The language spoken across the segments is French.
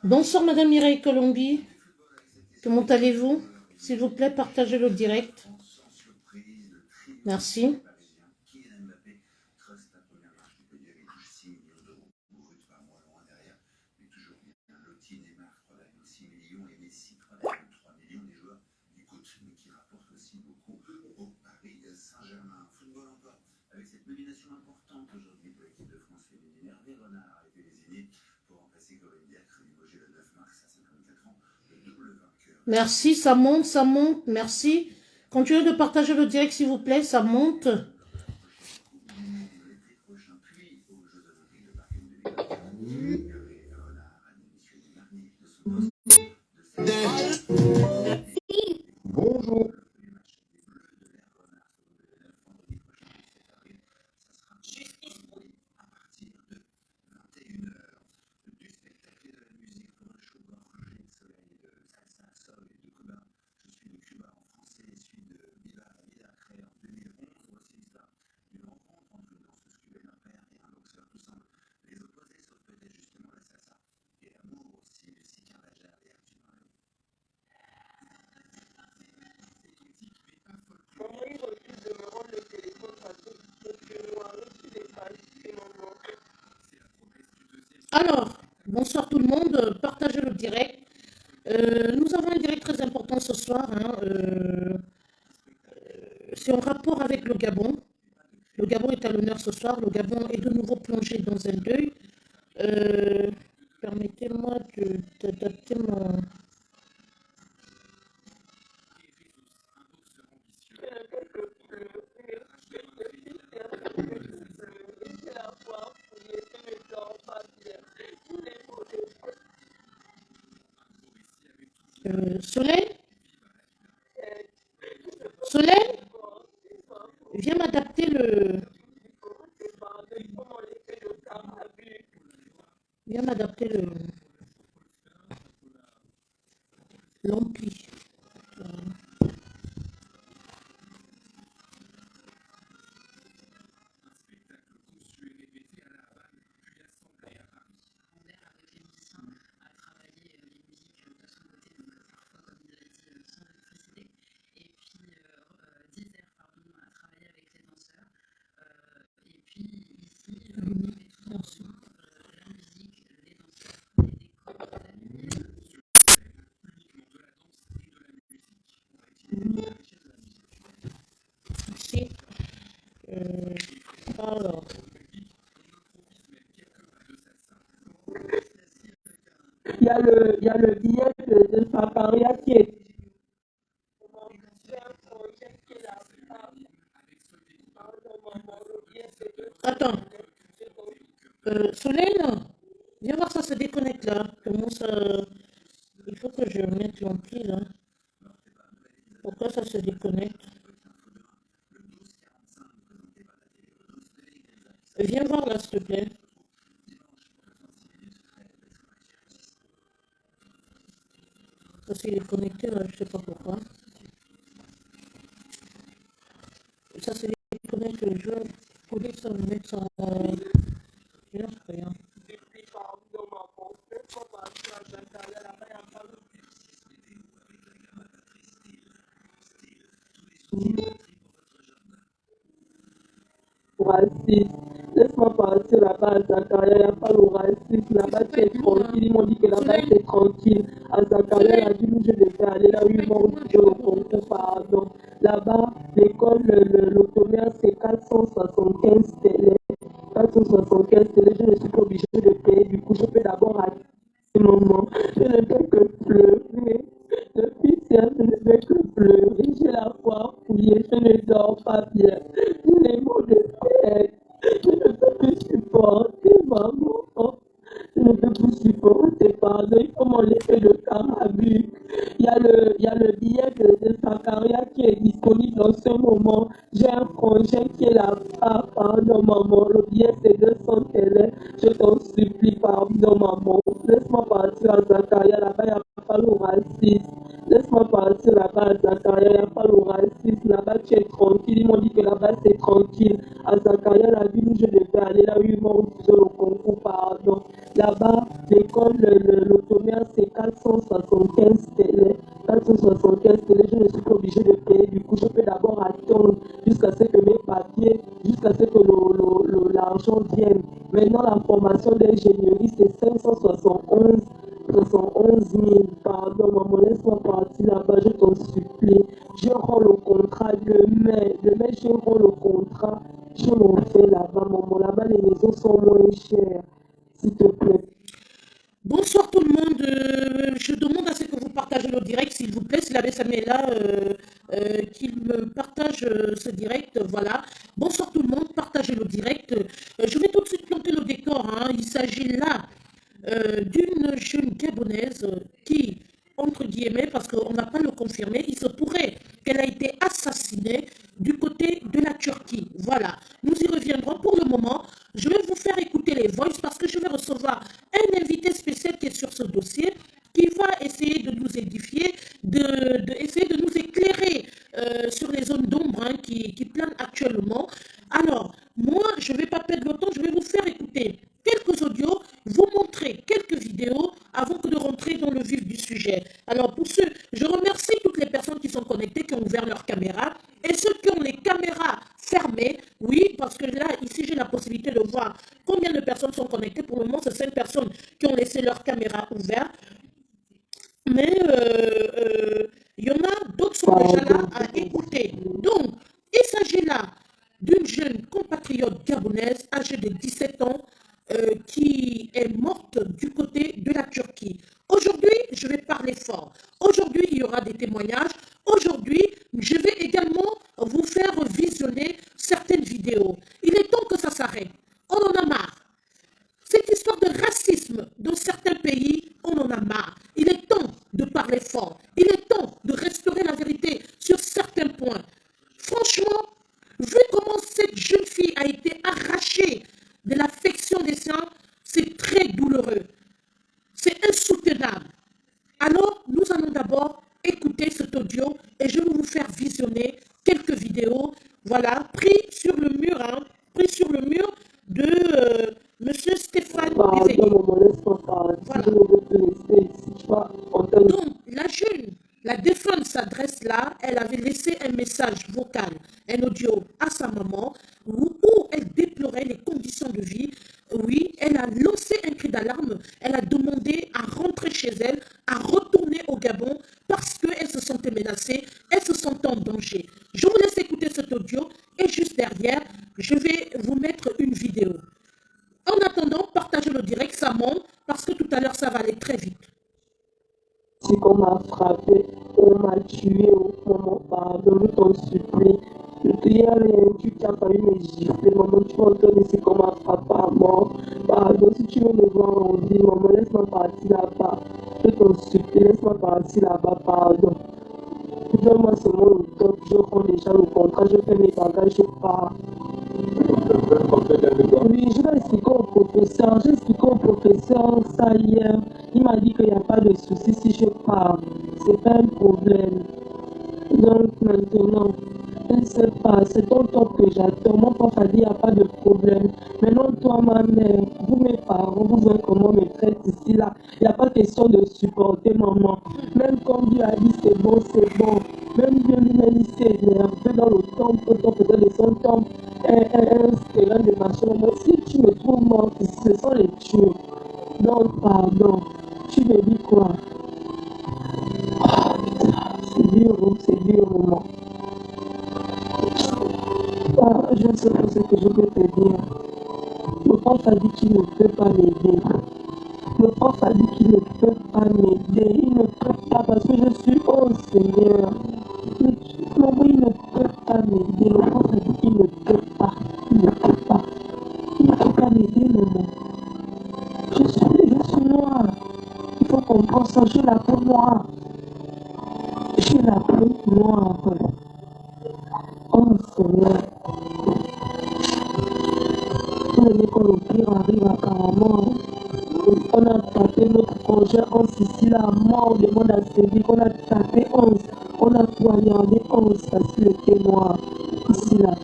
Bonsoir Madame Mireille Colombi, comment allez-vous? S'il vous plaît, partagez le direct. Merci. Merci, ça monte, merci. Continuez de partager le direct s'il vous plaît, ça monte. Bonjour. Alors, bonsoir tout le monde, partagez le direct. Nous avons un direct très important ce soir. C'est en rapport avec le Gabon. Le Gabon est à l'honneur ce soir. Le Gabon est de nouveau plongé dans un deuil. Permettez-moi d'adapter mon... Soleil, Soleil, viens m'adapter le... Viens m'adapter le... l'ampli. Merci. Alors... Il y a le billet de Safaria qui est... Attends. Soleil, viens voir, ça se déconnecte là. Comment ça... Il faut que je mette l'ampli là. Pourquoi ça se déconnecte? Viens voir là, s'il te plaît. Parce qu'il est connecté là, je sais pas pourquoi. Ça se déconnecte le jeu. Pour dire ça, mettre ça... rien. Voici. Laisse-moi passer partir là-bas à Zakaria, il n'y a pas le racisme, là-bas tu es tranquille. Ils m'ont dit que là-bas c'est tranquille. À Zakaria, il a dit où je devais aller, là où ils m'ont dit le concours, pardon. Là-bas, l'école, l'automne, c'est 475 télé. 475 télé, je ne suis pas obligée de payer. Du coup, je peux d'abord à ce moment. Je ne peux que pleurer. Depuis hier, je ne fais que pleurer. J'ai la foi fouillée, je ne dors pas bien. J'ai les maux de tête. Je ne peux plus supporter, maman. Je ne peux plus supporter, pardon. Il faut mon effet de carabuc. Il y a le billet de Sakaria qui est disponible en ce moment. J'ai un frangin qui est là-bas, pardon, maman. Le billet, c'est 200 télé. Je t'en supplie, pardon, maman. Laisse-moi partir à Zakaria, là-bas, il n'y a pas le racisme. Laisse-moi partir là-bas à Zakaria, il n'y a pas le racisme. Là-bas, tu es tranquille. Ils m'ont dit que là-bas, c'est tranquille. À Zakaria, la ville où je devais aller, là où ils m'ont fait le concours, pardon. Là-bas, l'école, l'automne, c'est 475 télé. 475 télé, je ne suis pas obligée de payer. Du coup, je peux d'abord attendre jusqu'à ce que mes papiers, jusqu'à ce que l'argent vienne. Maintenant, la formation d'ingénierie, c'est 571 000. Pardon, maman, laisse-moi partir là-bas, je t'en supplie. Je rends le contrat demain. Demain, je rends le contrat. Je m'en fais là-bas, maman. Là-bas, les maisons sont moins chères. S'il te plaît. Bonsoir tout le monde. Je demande à ce que vous partagez le direct, s'il vous plaît. Si la BSM est là, qu'il me partage ce direct. Voilà. Bonsoir tout le monde. Partagez le direct. Je vais tout de suite planter le décor. Hein. Il s'agit là d'une jeune gabonaise qui, entre guillemets, parce qu'on n'a pas le confirmé, il se pourrait qu'elle a été assassinée du côté de la Turquie. Voilà, nous y reviendrons. Pour le moment, je vais vous faire écouter les voices parce que je vais recevoir un invité spécial qui est sur ce dossier, qui va essayer de nous édifier, essayer de nous éclairer sur les zones d'ombre hein, qui planent actuellement. Alors, moi, je ne vais pas perdre le temps, je vais vous faire écouter quelques audios, vous montrer quelques vidéos avant que de rentrer dans le vif du sujet. Alors pour ceux, je remercie toutes les personnes qui sont connectées, qui ont ouvert leur caméra et ceux qui ont les caméras fermées, oui, parce que là, ici, j'ai la possibilité de voir combien de personnes sont connectées. Pour le moment, c'est 5 personnes qui ont laissé leur caméra ouverte. Mais il y en a d'autres qui sont déjà là à écouter. Donc, il s'agit là d'une jeune compatriote gabonaise âgée de 17 ans qui est morte du côté de la Turquie. Aujourd'hui, je vais parler fort. Aujourd'hui, il y aura des témoignages. Aujourd'hui, je vais également vous faire visionner certaines vidéos. Il est temps que ça s'arrête. On en a marre. Cette histoire de racisme dans certains pays, on en a marre. Il est temps de parler fort. Il est temps de restaurer la vérité sur certains points. Franchement, vu comment cette jeune fille a été arrachée de l'affection des siens, c'est très douloureux. C'est insoutenable. Alors, nous allons d'abord écouter cet audio et je vais vous faire visionner quelques vidéos, voilà, pris sur le mur, hein, pris sur le mur de Monsieur Stéphane Bézélier. Voilà. Donc, la jeune, la défunte s'adresse là, elle avait laissé un message vocal, un audio à sa maman, où elle déplorait les conditions de vie. Oui, elle a lancé un cri d'alarme, elle a demandé à rentrer chez elle, à retourner au Gabon, parce qu'elle se sentait menacée, elle se sentait en danger. Je vous laisse écouter cet audio, et juste derrière, je vais vous mettre une vidéo. En attendant, partagez le direct, ça monte, parce que tout à l'heure, ça va aller très vite. Si qu'on m'a frappé, on m'a tué au moment, pardon, je t'en supplie. Tu n'as pas eu mes gifles, maman, tu vas entendre ici qu'on m'a frappé à mort. Pardon, si tu veux me voir en vie, maman, laisse-moi partir là-bas. Je t'en supplie, laisse-moi partir là-bas, pardon. Donne-moi seulement le temps, je prends déjà le contrat, je fais mes bagages, je pars. Oui, je vais expliquer au professeur. J'ai expliqué au professeur ça hier. Il m'a dit qu'il n'y a pas de souci si je pars. C'est pas un problème. Donc maintenant, je ne sais pas, c'est ton top que j'attends. Mon papa a dit qu'il n'y a pas de problème. Maintenant, toi, ma mère, vous, mes parents, vous voyez comment me traite ici, là. Il n'y a pas question de supporter maman. Même quand Dieu a dit c'est bon, c'est bon. Même Dieu lui-même, il s'est énervé dans le temple, peut-être de son temple, un terrain de machin. Mais si tu me trouves les Turcs. Donc, pardon, tu me dis quoi? C'est dur, maman. Je ne sais pas ce que je peux te dire. Le prof a dit qu'il ne peut pas m'aider. Le prof a dit qu'il ne peut pas m'aider. Il ne peut pas parce que je suis au Seigneur. Maman, il ne peut pas m'aider. Le prof a dit qu'il ne peut pas. Il ne peut pas. Il ne peut pas m'aider, maman. Je suis noire. Il faut comprendre ça. J'ai la peau noire. J'ai la peau noire. Oh Seigneur. L'école au pire arrive apparemment. On a tapé notre projet 11 ici, la mort demande à sévir. On a tapé 11. On a poignardé 11 parce qu'il était noir. Ici, là.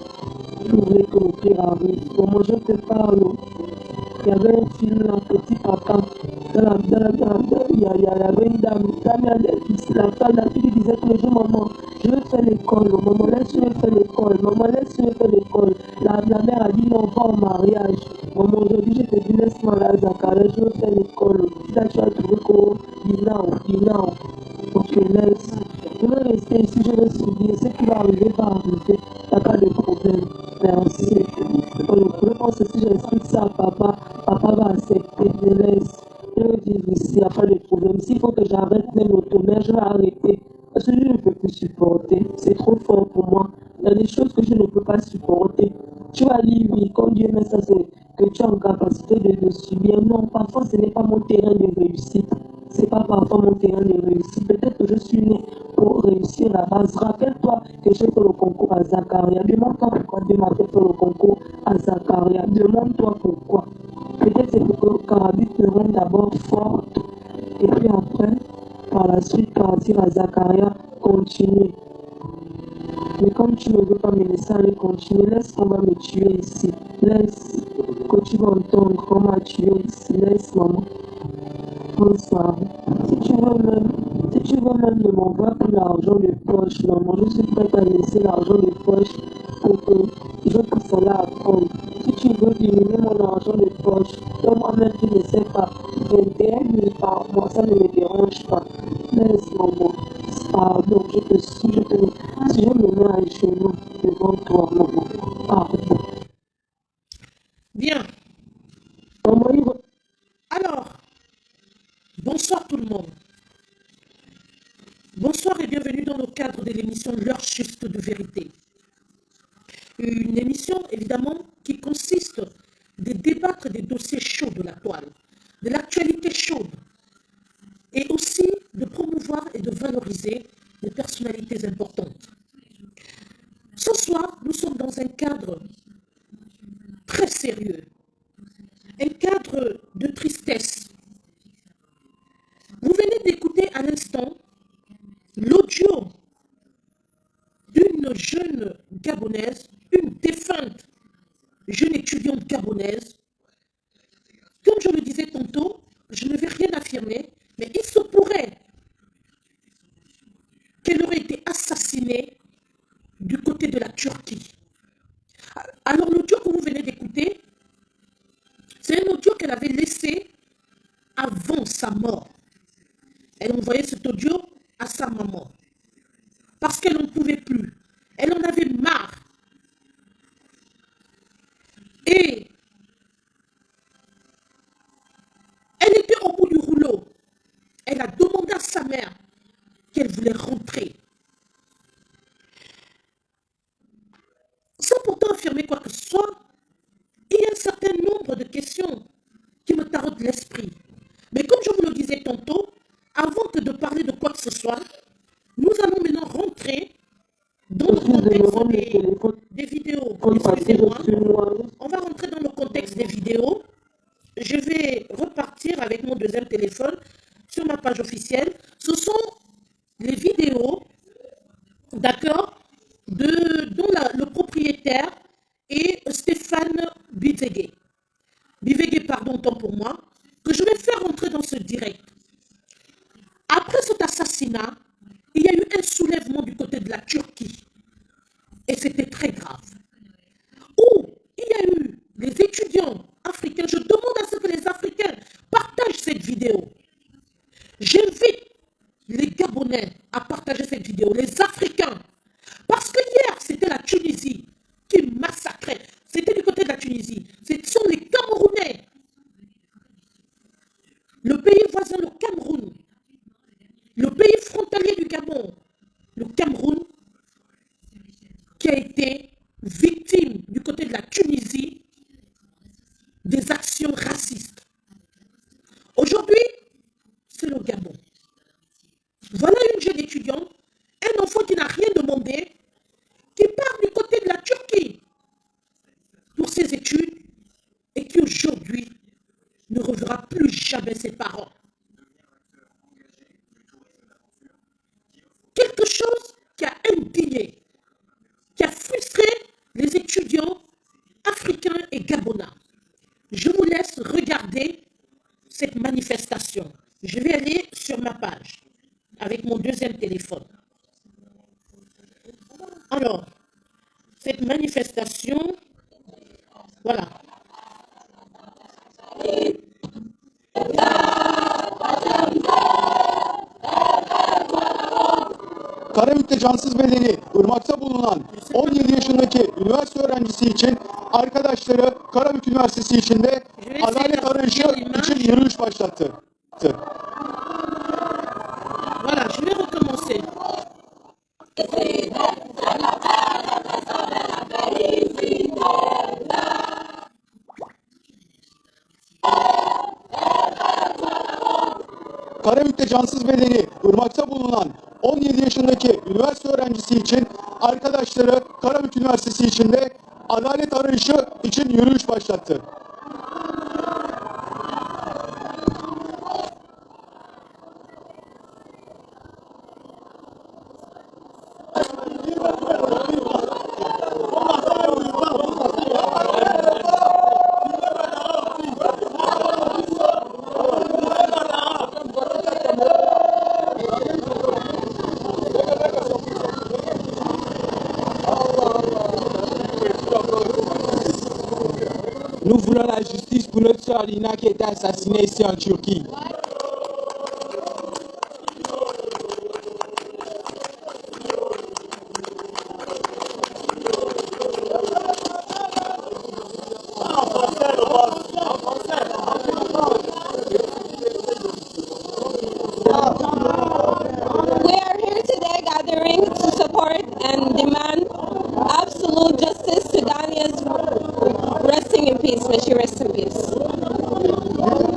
Je voulais que le pire arrive. Comment je te parle? Il y avait un film, là, petit papa. Il y avait une dame. La fille disait tous les jours, maman, je veux faire l'école. Maman, laisse-moi faire l'école. Maman, laisse-moi faire l'école. La mère a dit non, pas au mariage. Maman, aujourd'hui, je te dis, laisse-moi là, Zachary, je veux faire l'école. Là, tu as trouvé qu'au bilan. Ok, laisse. Je vais rester ici, je vais subir. Ce qui va arriver va arriver. Il n'y a pas de problème. Merci. Je pense que si j'explique ça à papa, papa va accepter. Je laisse. Je vais vivre ici, il n'y a pas de problème. S'il faut que j'arrête même l'automne, je vais arrêter. Parce que je ne peux plus supporter. C'est trop fort pour moi. Il y a des choses que je ne peux pas supporter. Tu vas dire oui, quand Dieu met ça, c'est que tu es en capacité de subir. Non, parfois ce n'est pas mon terrain de réussite. Ce n'est pas parfois mon terrain de réussite. Peut-être que je suis né pour réussir la base. Rappelle-toi que j'ai fait le concours à Zacharia. Demande-toi pourquoi Dieu m'a fait le concours à Zacharia. Demande-toi pourquoi. Peut-être c'est pour que Carabit me rende d'abord forte. Et puis après, par la suite, partir à Zacharia, continuer. Mais comme tu ne veux pas me laisser aller continuer, laisse qu'on va me tuer ici. Laisse que tu vas entendre qu'on m'a tué ici. Laisse, maman. Bonsoir. Si tu veux même ne m'envoyer plus l'argent de poche, maman, je suis prête à laisser l'argent de poche pour que je puisse aller apprendre. Si tu veux diminuer mon argent de poche, donc moi-même tu ne sais pas, 21 000 par mois, ça ne me dérange pas. Laisse, maman. Pardon, si je me mets à genoux devant toi, maman. Pardon. Bien. Maman, alors, bonsoir tout le monde. Bonsoir et bienvenue dans le cadre de l'émission L'heure juste de vérité. Une émission, évidemment, qui consiste de débattre des dossiers chauds de la toile, de l'actualité chaude, et aussi de promouvoir et de valoriser des personnalités importantes. Ce soir, nous sommes dans un cadre très sérieux, un cadre de tristesse. Vous venez d'écouter à l'instant l'audio d'une jeune Gabonaise, une défunte jeune étudiante gabonaise. Comme je le disais tantôt, je ne vais rien affirmer, mais il se pourrait qu'elle aurait été assassinée du côté de la Turquie. Alors l'audio que vous venez d'écouter, c'est un audio qu'elle avait laissé avant sa mort. Elle envoyait cet audio à sa maman parce qu'elle n'en pouvait plus. Elle en avait marre. Et elle était au bout du rouleau. Elle a demandé à sa mère qu'elle voulait rentrer. Sans pourtant affirmer quoi que ce soit, il y a un certain nombre de questions qui me taraudent l'esprit. Mais comme je vous le disais tantôt, avant que de parler de quoi que ce soit, nous allons maintenant rentrer dans le contexte des vidéos. Excusez-moi. On va rentrer dans le contexte des vidéos. Je vais repartir avec mon deuxième téléphone sur ma page officielle. Ce sont les vidéos, d'accord, dont le propriétaire est Stéphane Bivegé. Bivegé, pardon, tant pour moi, que je vais faire rentrer dans ce direct. Après cet assassinat, il y a eu un soulèvement du côté de la Turquie. Et c'était très grave. Où il y a eu les étudiants africains. Je demande à ce que les le pays voisin, le Cameroun, le pays frontalier du Gabon, le Cameroun, qui a été victime du côté de la Tunisie des actions racistes. Aujourd'hui, c'est le Gabon. Voilà une jeune étudiante, un enfant qui n'a rien demandé, qui part du côté de la Turquie pour ses études et qui aujourd'hui ne reverra plus jamais ses parents. Quelque chose qui a indigné, qui a frustré les étudiants africains et gabonais. Je vous laisse regarder cette manifestation. Je vais aller sur ma page avec mon deuxième téléphone. Alors, cette manifestation, voilà. Karabük'te cansız bedeni Irmak'ta bulunan 17 yaşındaki üniversite öğrencisi için arkadaşları Karabük Üniversitesi içinde adalet arayışı için yürüyüş başlattı. Voilà, je vais recommencer. Karabük'te cansız bedeni Irmak'ta bulunan 17 yaşındaki üniversite öğrencisi için arkadaşları Karabük Üniversitesi içinde adalet arayışı için yürüyüş başlattı. Nous voulons la justice pour notre sœur Lina qui a été assassinée ici en Turquie. We are here today gathering to support and demand absolute justice to Dania's resting in peace. May she rest in peace.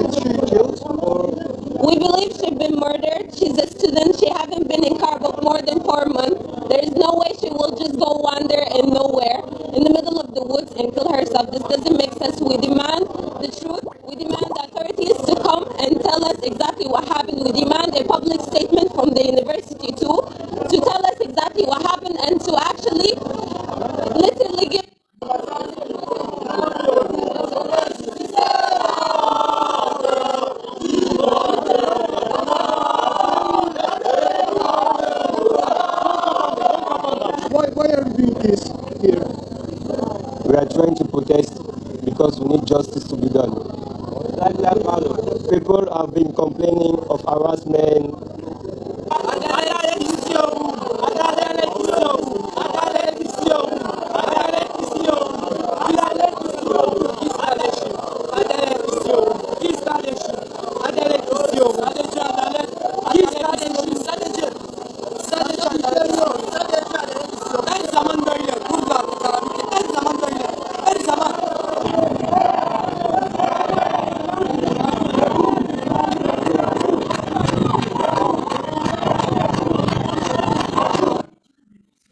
Is she killed or We believe she's been murdered. She's a student. She hasn't been in Karbuk more than 4 months. There is no way she will just go wander in nowhere in the middle of the woods and kill herself. This doesn't make sense. We demand the truth. We demand the authorities to come and tell us exactly what happened. We demand a public statement from the university too to tell us exactly what happened and to actually literally give why are you doing this here? We are trying to protest because we need justice to be done. People have been complaining of harassment.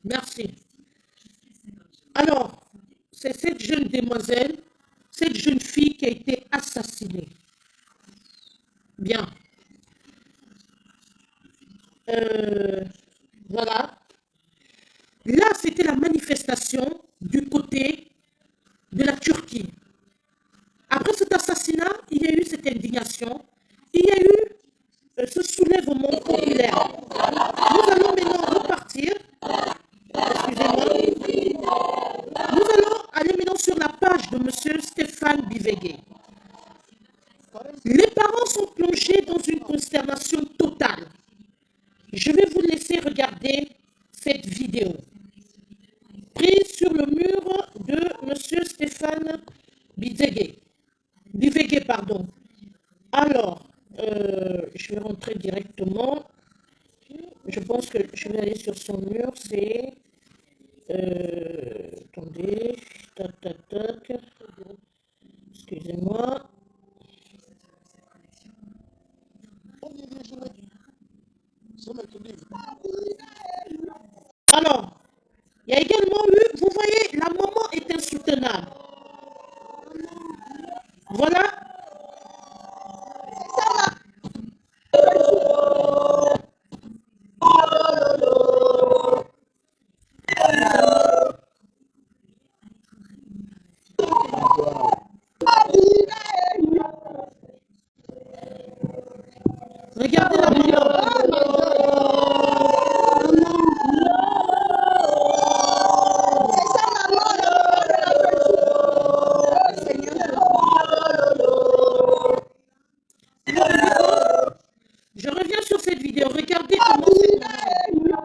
Merci. Alors, c'est cette jeune demoiselle, cette jeune fille qui a été assassinée. Bien. Voilà. Là, c'était la manifestation du côté de la Turquie. Après cet assassinat, il y a eu cette indignation, il y a eu ce soulèvement populaire. Nous allons maintenant repartir. Excusez-moi. Nous allons aller maintenant sur la page de M. Stéphane Bivegé. Les parents sont plongés dans une consternation totale. Je vais vous laisser regarder cette vidéo prise sur le mur de M. Stéphane Bivegé. Alors, je vais rentrer directement. Je pense que je vais aller sur son mur, c'est... attendez, tac, tac, tac. Excusez-moi. Alors, il y a également eu, vous voyez, la maman est insoutenable. Voilà. Regardez la maman. Je reviens sur cette vidéo. Regardez comment cette maman.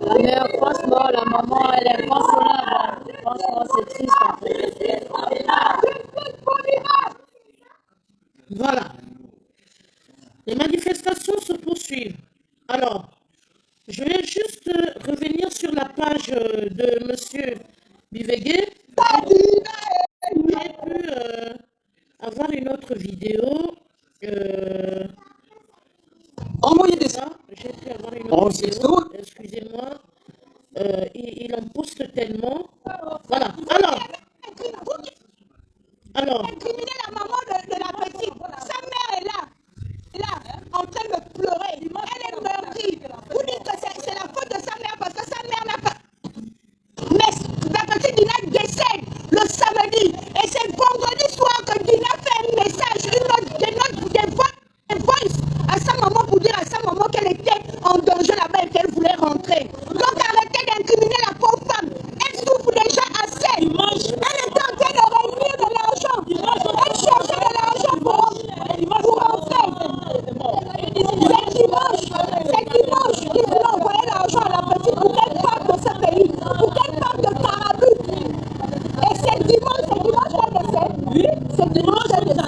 La mère, franchement, la maman, elle est consolable. Franchement, c'est triste en fait. Voilà. Les manifestations se poursuivent. Alors, je vais juste revenir sur la page de Monsieur Bivegé. J'ai pu avoir une autre vidéo. Envoyez des Ça, j'ai pu avoir une En autre vidéo. sexto. Excusez-moi. Il en poste tellement. Voilà. Alors, Incriminer la maman de la petite. Sa mère est là, en train de pleurer. Elle est meurtrie. Vous dites que c'est la faute de sa mère parce que sa mère n'a pas. Mais la petite Dina décède le samedi. Et c'est vendredi soir que Dina fait un message, des voice à sa maman pour dire à sa maman qu'elle était en danger là-bas et qu'elle voulait rentrer. Donc arrêtez d'incriminer la pauvre femme. Elle souffre déjà assez. Elle était en train de réunir de l'argent. Elle cherchait de l'argent pour rentrer. C'est dimanche qu'ils voulaient envoyer l'argent à la petite pour qu'elle parte de ce pays, pour qu'elle parte de Carabut. Et c'est dimanche qu'elle décède. Oui, c'est dimanche qu'elle décède.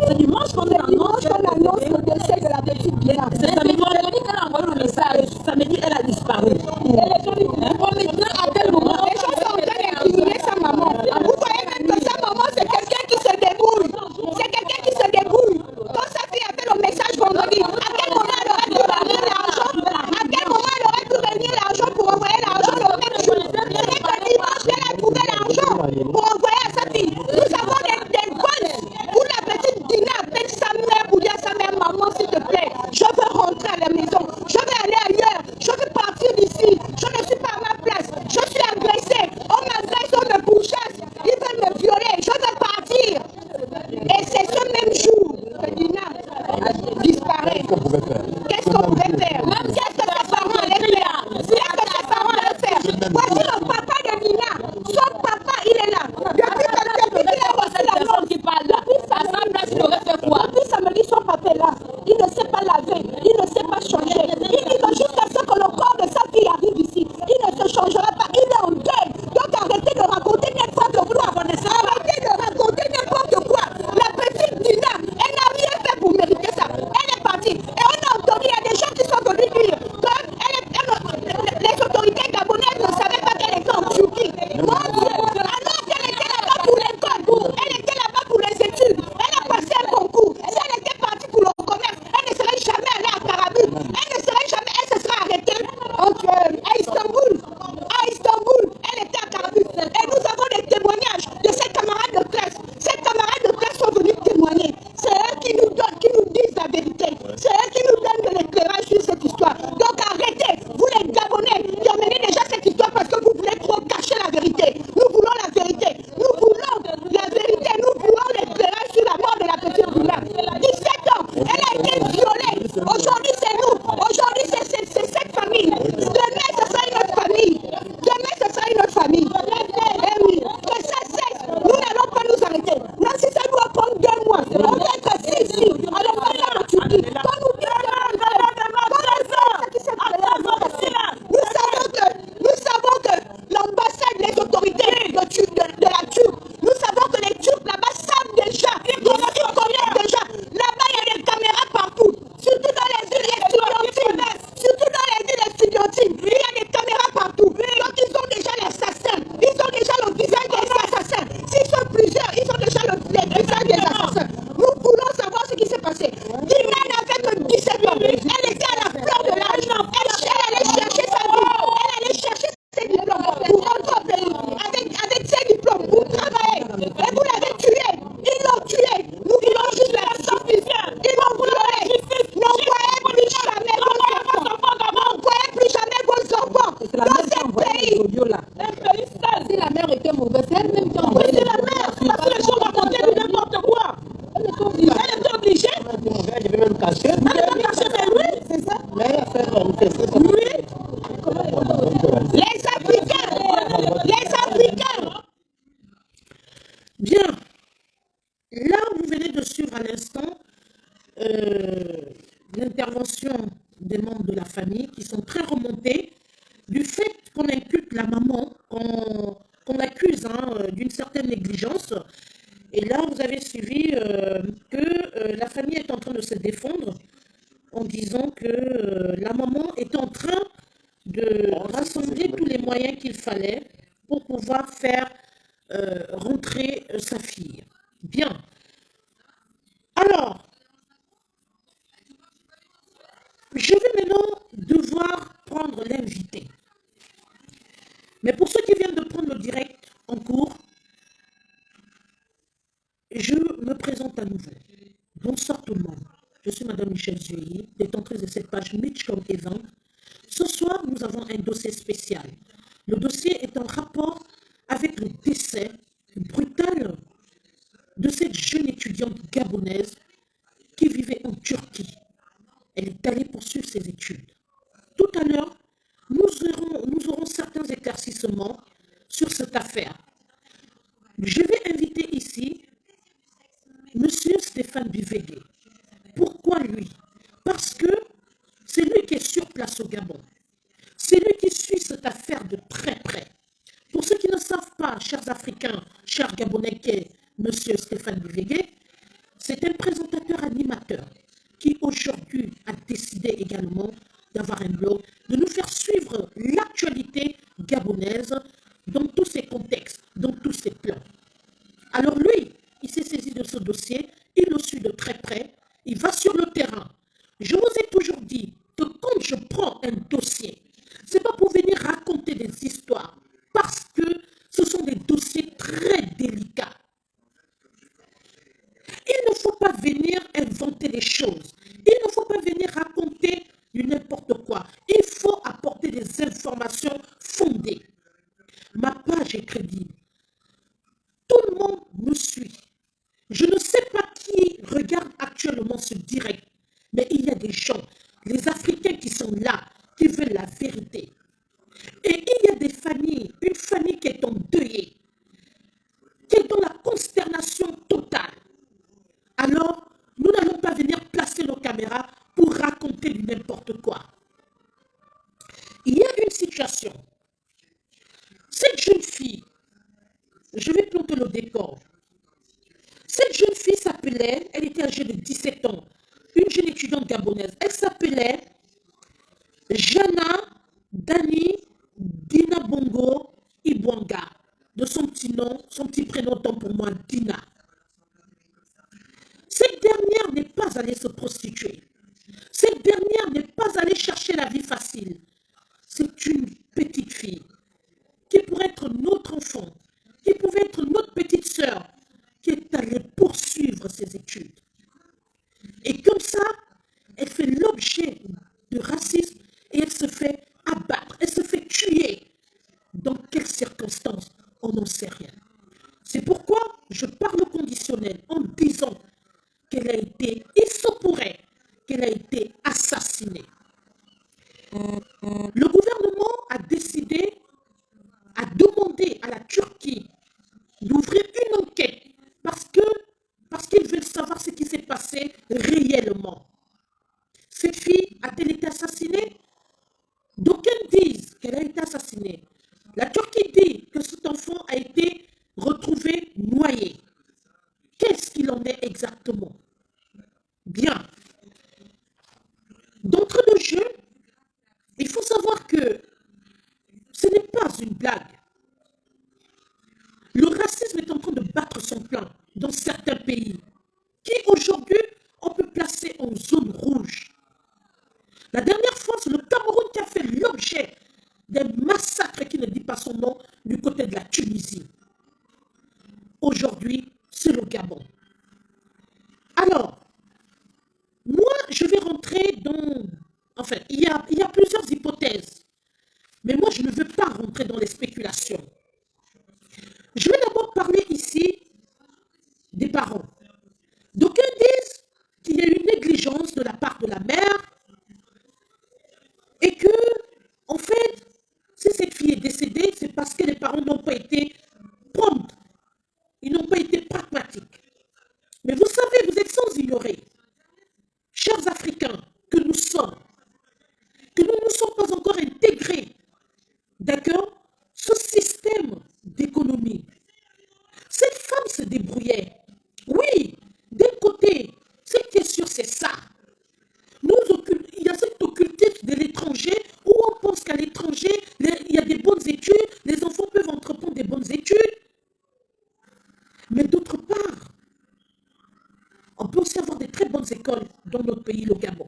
C'est dimanche qu'on annonce le décès de la petite Dina. C'est samedi, vendredi qu'elle a envoyé le message. Samedi, elle a disparu. Bon, maintenant, à quel moment Les gens sont en train d'incriminer sa maman. Vous voyez même que sa maman, c'est quelqu'un qui se débrouille. C'est quelqu'un qui se débrouille. Quand sa fille a fait le message vendredi, à quel moment elle aurait pu ramener l'argent? À quel moment elle aurait pu réunir l'argent pour envoyer l'argent le même jour? C'est que dimanche qu'elle a trouvé l'argent pour envoyer à sa fille. Nous avons des vols pour la petite Dina. Appelle sa mère pour dire à sa mère, maman, s'il te plaît, je veux rentrer à la maison. Je veux aller ailleurs. Je veux partir d'ici. Je ne suis pas à ma place. Je suis agressée. On m'agresse, on me pourchasse. Ils veulent me violer. Je veux partir. Et c'est ce même jour que Dina disparaît. Qu'est-ce qu'on pouvait faire? Même si ses parents allaient faire. Qu'est-ce que ses parents allaient faire? Voici le papa de Dina. Son papa, il est là. Depuis qu'il a reçu la personne qui parle là. À sa place, il aurait fait quoi? depuis samedi, son papa est là. Il ne sait pas laver, il ne sait pas changer. Il dit que jusqu'à ce que le corps de sa fille arrive ici, il ne se changera pas. Il est en deuil. Donc arrêtez de raconter n'importe quoi. Arrêtez de raconter n'importe quoi. La petite Dina, elle n'a rien fait pour mériter ça. Elle est partie. Et on a entendu, il y a des gens qui sont venus Turquie. Qu'on nous dise ce qui s'est passé. Nous savons que l'ambassade, les autorités de la Turquie, nous savons que les Turcs là-bas savent déjà, ils connaissent déjà. Là-bas, il y a des caméras partout, surtout dans les îles estudiantines. Surtout dans les îles estudiantines, il y a des caméras partout. Donc, ils ont déjà l'assassin. Ils ont déjà le visage des assassins. S'ils sont plusieurs, ils ont déjà le visage des assassins. Nous voulons savoir ce qui s'est passé. Dina n'avait que 17 ans. Elle était à la fleur de l'âge. Elle allait chercher sa vie. Elle allait chercher ses diplômes pour rentrer au pays. Avec ses diplômes, pour travailler. Et vous l'avez tué. Ils l'ont tué. Nous voulons juste la justice. Ils l'ont violé. N'envoyez plus jamais vos enfants. N'envoyez plus jamais vos enfants dans ce pays. Un pays sale. Si la mère était mauvaise, c'est elle-même qui a envoyé les la mère. Parce que les gens racontaient du n'importe quoi. Elle était obligée. Elle était obligée. Je vais même cacher. Elle va cacher, mais oui. C'est ça. Oui. Les Africains. Les Africains. Bien. Là, vous venez de suivre à l'instant l'intervention des membres de la famille qui sont très remontés du fait qu'on inculpe la maman, qu'on l'accuse d'une certaine négligence. Et là, vous avez suivi que la famille est en train de se défendre en disant que la maman est en train de rassembler tous les moyens qu'il fallait pour pouvoir faire rentrer sa fille. Bien. Alors, je vais maintenant devoir prendre l'invité. Mais pour ceux qui viennent de prendre le direct en cours, je me présente à nouveau. Bonsoir tout le monde. Je suis Madame Michel Zueyi, détentrice de cette page Mitchcom Event. Ce soir, nous avons un dossier spécial. Le dossier est en rapport avec le décès brutal de cette jeune étudiante gabonaise qui vivait en Turquie. Elle est allée poursuivre ses études. Tout à l'heure, nous aurons certains éclaircissements sur cette affaire. Je vais inviter ici Monsieur Stéphane Bivege. Pourquoi lui? Parce que c'est lui qui est sur place au Gabon. C'est lui qui suit cette affaire de très près. Pour ceux qui ne savent pas, chers Africains, chers Gabonais, qui est Monsieur Stéphane Bivege, c'est un présentateur animateur qui aujourd'hui a décidé également d'avoir un blog, de nous faire suivre l'actualité gabonaise dans tous ses contextes, dans tous ses plans. Alors lui, il s'est saisi de ce dossier, il le suit de très près, il va sur le terrain. Je vous ai toujours dit que quand je prends un dossier, ce n'est pas pour venir raconter des histoires, parce que ce sont des dossiers très délicats. Il ne faut pas venir inventer des choses. Il ne faut pas venir raconter du n'importe quoi. Il faut apporter des informations fondées. Ma page est crédible. Tout le monde me suit. Je ne sais pas qui regarde actuellement ce direct, mais il y a des gens, les Africains qui sont là, qui veulent la vérité. Et il y a des familles, une famille qui est endeuillée, qui est dans la consternation totale. Alors, nous n'allons pas venir placer nos caméras pour raconter du n'importe quoi. Il y a une situation. Cette jeune fille, je vais planter le décor. Cette jeune fille s'appelait, elle était âgée de 17 ans, une jeune étudiante gabonaise. Elle s'appelait Jana Dani Dina Bongo Ibwanga. De son petit nom, son petit prénom, tant pour moi, Dina. Cette dernière n'est pas allée se prostituer. Cette dernière n'est pas allée chercher la vie facile. C'est une petite fille qui pourrait être notre enfant, qui pouvait être notre petite sœur, qui est allée poursuivre ses études. Et comme ça, elle fait l'objet de racisme et elle se fait abattre, elle se fait tuer. Dans quelles circonstances? On n'en sait rien. C'est pourquoi je parle au conditionnel en disant qu'elle a été, il se pourrait qu'elle a été assassinée. Le gouvernement a décidé, a demandé à la Turquie d'ouvrir une enquête parce qu'ils veulent savoir ce qui s'est passé réellement. Cette fille a-t-elle été assassinée? D'aucuns disent qu'elle a été assassinée. La Turquie dit que cet enfant a été retrouvé noyé. Qu'est-ce qu'il en est exactement? Bien. D'entrée de jeu, il faut savoir que ce n'est pas une blague. Le racisme est en train de battre son plein dans certains pays qui aujourd'hui on peut placer en zone rouge. La dernière fois, c'est le Cameroun qui a fait l'objet d'un massacre qui ne dit pas son nom du côté de la Tunisie. Aujourd'hui, c'est le Gabon. Alors, moi, je vais rentrer dans... Enfin, il y a plusieurs hypothèses. Mais moi, je ne veux pas rentrer dans les spéculations. Je vais d'abord parler ici des parents. D'aucuns disent qu'il y a eu une négligence de la part de la mère et que, en fait, si cette fille est décédée, c'est parce que les parents n'ont pas été prompts. Ils n'ont pas été pragmatiques. Mais vous savez, vous êtes sans ignorer, chers Africains, que nous sommes, que nous ne sommes pas encore intégrés, d'accord, ce système d'économie. Cette femme se débrouillait. Oui, d'un côté, ce qui est sûr, c'est ça. Il y a cet occultisme de l'étranger où on pense qu'à l'étranger, il y a des bonnes études, les enfants peuvent entreprendre des bonnes études. Mais d'autre part, on peut aussi avoir des très bonnes écoles dans notre pays, le Gabon.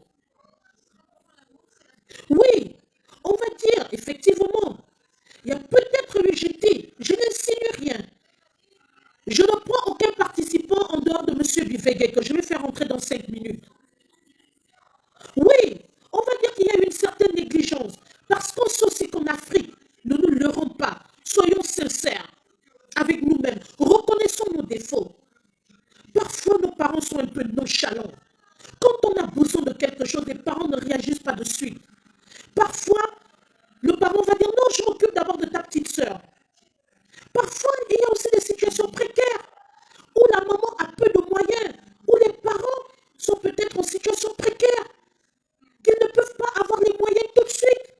Oui, on va dire, effectivement, il y a peut-être eu jeté, je n'insinue rien. Je ne prends aucun participant en dehors de M. Bivege, que je vais faire entrer dans 5 minutes. Oui, on va dire qu'il y a eu une certaine négligence, parce qu'on sait aussi qu'en Afrique, ne nous leurrons pas, soyons sincères avec nous-mêmes, reconnaissons nos défauts. Parfois, nos parents sont un peu nonchalants. Quand on a besoin de quelque chose, les parents ne réagissent pas de suite. Parfois, le parent va dire, non, je m'occupe d'abord de ta petite sœur. Parfois, il y a aussi des situations précaires où la maman a peu de moyens, où les parents sont peut-être en situation précaire, qu'ils ne peuvent pas avoir les moyens tout de suite.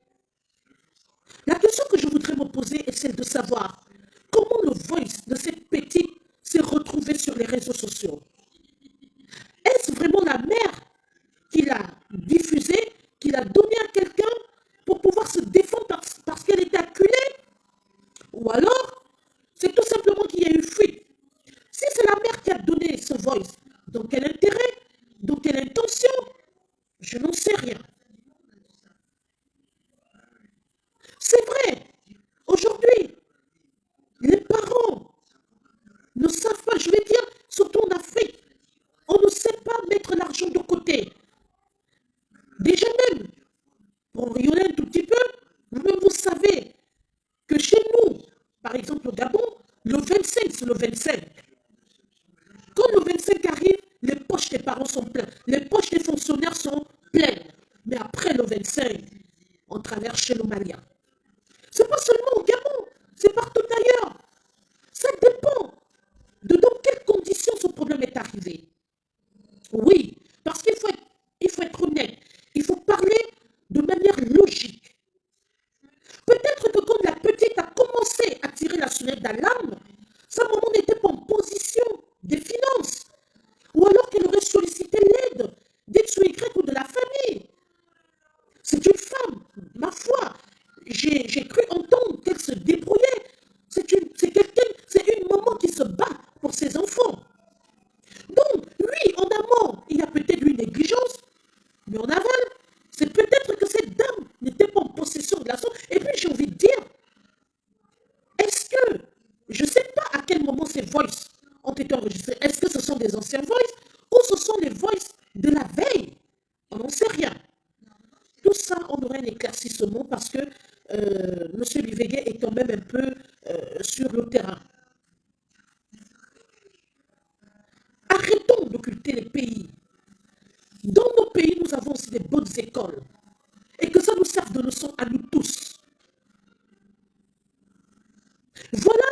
La question que je voudrais me poser est celle de savoir comment le voice de cette petite s'est retrouvé sur les réseaux sociaux. Est-ce vraiment la mère qui l'a diffusé, qui l'a donné à quelqu'un pour pouvoir se défendre parce qu'elle était acculée? Ou alors, c'est tout simplement qu'il y a eu fuite. Si c'est la mère qui a donné ce voice, dans quel intérêt, dans quelle intention, je n'en sais rien. C'est vrai, aujourd'hui, les parents ne savent pas, je vais dire, surtout en Afrique, on ne sait pas mettre l'argent de côté. Déjà même, pour rayonner un tout petit peu, vous-même vous savez que chez nous, par exemple au Gabon, le 25, c'est le 25. Quand le 25 arrive, les poches des parents sont pleines, les poches des fonctionnaires sont pleines. Mais après le 25, on traverse chez le Malien. Ce n'est pas seulement au Gabon, c'est partout ailleurs. Ça dépend de dans quelles conditions ce problème est arrivé. Oui, parce qu'il faut être honnête, il faut parler de manière logique. Peut-être que quand la petite a commencé à tirer la sonnette d'alarme, sa maman n'était pas en position des finances. Ou alors qu'elle aurait sollicité l'aide d'X ou Y ou de la famille. C'est une femme, ma foi. J'ai cru entendre qu'elle se débrouillait. C'est une maman qui se bat pour ses enfants. Donc, oui, en amont, il y a peut-être eu une négligence, mais en aval, c'est peut-être que cette dame n'était pas en possession de la somme. Et puis, j'ai envie de dire, est-ce que, je ne sais pas à quel moment ces voices ont été enregistrés, est-ce que ce sont des anciens voices ou ce sont les voices de la veille? On n'en sait rien. Tout ça, on aurait un éclaircissement parce que M. Bivege est quand même un peu sur le terrain. Arrêtons d'occulter les pays. Dans nos pays, nous avons aussi des bonnes écoles. Et que ça nous serve de leçon à nous tous. Voilà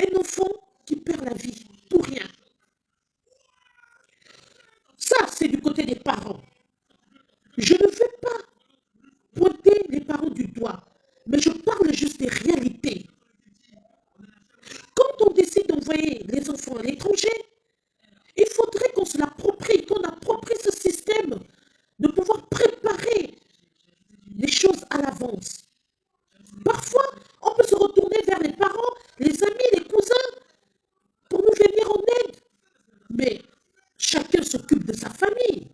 un enfant qui perd la vie pour rien. Ça, c'est du côté des parents. Je ne vais pas pointer les parents du doigt, mais je parle juste des réalités. Quand on décide d'envoyer les enfants à l'étranger, il faudrait qu'on se l'approprie, qu'on approprie ce système de pouvoir préparer les choses à l'avance. Parfois, on peut se retourner vers les parents, les amis, les cousins pour nous venir en aide. Mais chacun s'occupe de sa famille.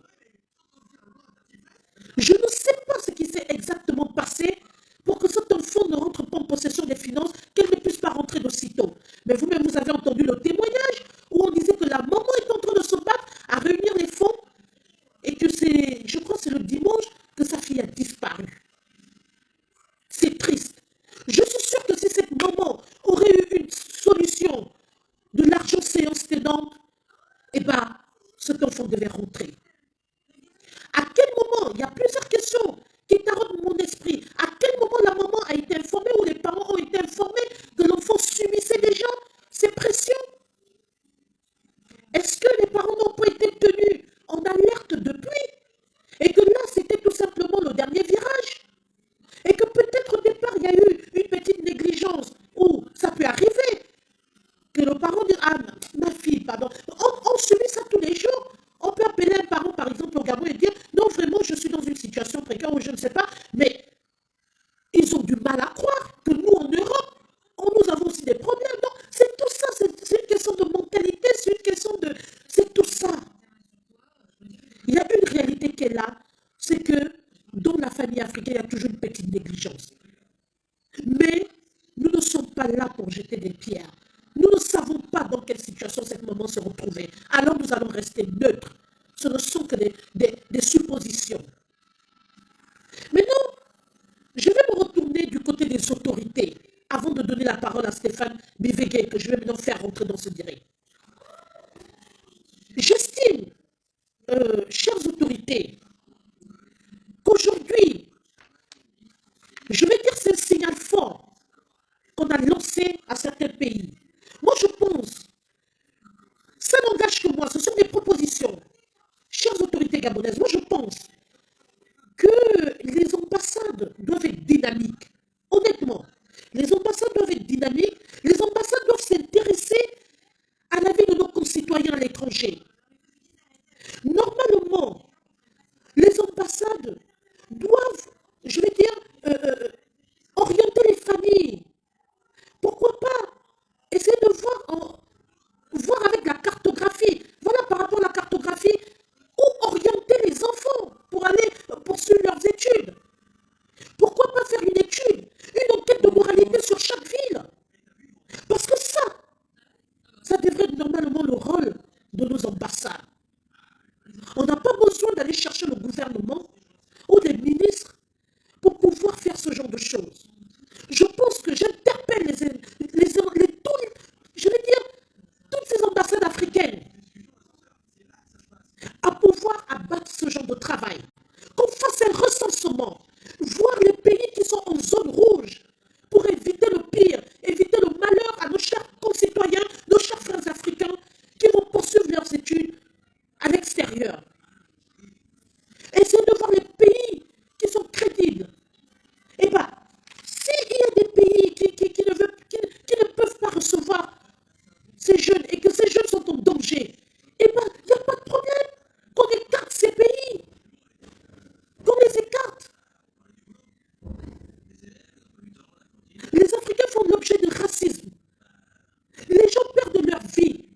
Je ne sais pas ce qui s'est exactement passé pour que cet enfant ne rentre pas en possession des finances, qu'elle ne puisse pas rentrer d'aussitôt. Mais vous-même, vous avez entendu le témoignage où on disait que la maman est en train de se battre à réunir les fonds et que c'est, je crois que c'est le dimanche que sa fille a disparu. C'est triste. Je suis sûre que si cette maman aurait eu une solution de l'argent séance tenante, eh bien, cet enfant devait rentrer. À quel moment, il y a plusieurs questions qui taraudent mon esprit. À quel moment la maman a été informée ou les parents ont été informés que l'enfant subissait déjà ces pressions? Est-ce que les parents n'ont pas été tenus en alerte depuis? Et que là, c'était tout simplement le dernier virage? Et que peut-être au départ, il y a eu une petite négligence où ça peut arriver que le parent dise, ah, ma fille, pardon, on subit ça tous les jours. On peut appeler un parent, par exemple, au Gabon et dire, non, vraiment, je suis dans une situation précaire ou je ne sais pas, mais ils ont du mal à croire que nous, en Europe, nous avons aussi des problèmes. Non, c'est tout ça, c'est une question de mentalité, c'est une question de... C'est tout ça. Il y a une réalité qui est là, c'est que dans la famille africaine, il y a toujours une petite négligence. Mais nous ne sommes pas là pour jeter des pierres. Nous ne savons pas dans quelle situation cette maman se retrouvait. Alors nous allons rester neutres. Ce ne sont que des suppositions. Maintenant, je vais me retourner du côté des autorités avant de donner la parole à Stéphane Bivegué, que je vais maintenant faire rentrer dans ce direct. J'estime, chères autorités, qu'aujourd'hui, je vais dire c'est un signal fort qu'on a lancé à certains pays. Moi, je pense, ça n'engage que moi, ce sont des propositions. Chères autorités gabonaises, moi, je pense que les ambassades doivent être dynamiques. Honnêtement, les ambassades doivent être dynamiques. Les ambassades doivent s'intéresser à la vie de nos concitoyens à l'étranger. Normalement, les ambassades doivent, je vais dire, orienter les familles. Pourquoi pas essayer de voir avec la cartographie. Voilà, par rapport à la cartographie, où orienter les enfants pour aller poursuivre leurs études. Pourquoi pas faire une étude, une enquête de moralité sur chaque ville? Parce que ça devrait être normalement le rôle de nos ambassades. On n'a pas besoin d'aller chercher le gouvernement ou des ministres pour pouvoir faire ce genre de choses. Je pense que j'interpelle je vais dire, toutes ces ambassades africaines à pouvoir abattre ce genre de travail. Qu'on fasse un recensement, voir les pays qui sont en zone rouge pour éviter le pire, éviter le malheur à nos chers concitoyens, nos chers frères africains qui vont poursuivre leurs études à l'extérieur. Essayez de voir les pays qui sont crédibles. Eh bien, s'il y a des pays qui ne peuvent pas recevoir ces jeunes et que ces jeunes sont en danger, eh bien, il n'y a pas de problème qu'on écarte ces pays, qu'on les écarte. Les Africains font l'objet de racisme. Les gens perdent leur vie.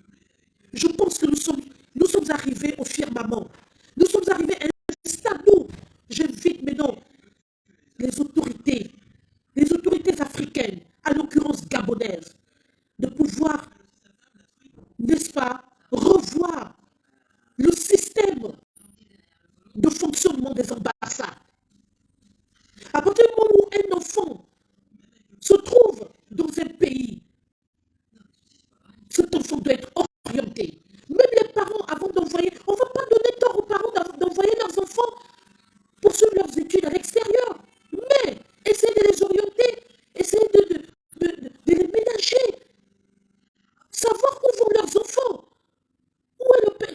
Je pense que nous sommes arrivés au firmament. Nous sommes arrivés à un stade où j'invite maintenant les autorités africaines, à l'occurrence gabonaises, de pouvoir, n'est-ce pas, revoir le système de fonctionnement des ambassades. À partir du moment où un enfant se trouve dans un pays, cet enfant doit être orienté. Même les parents, avant d'envoyer, on ne va pas donner tort aux parents d'envoyer leurs enfants poursuivre leurs études à l'extérieur. Mais essayez de les orienter, essayez de les ménager, savoir où vont leurs enfants,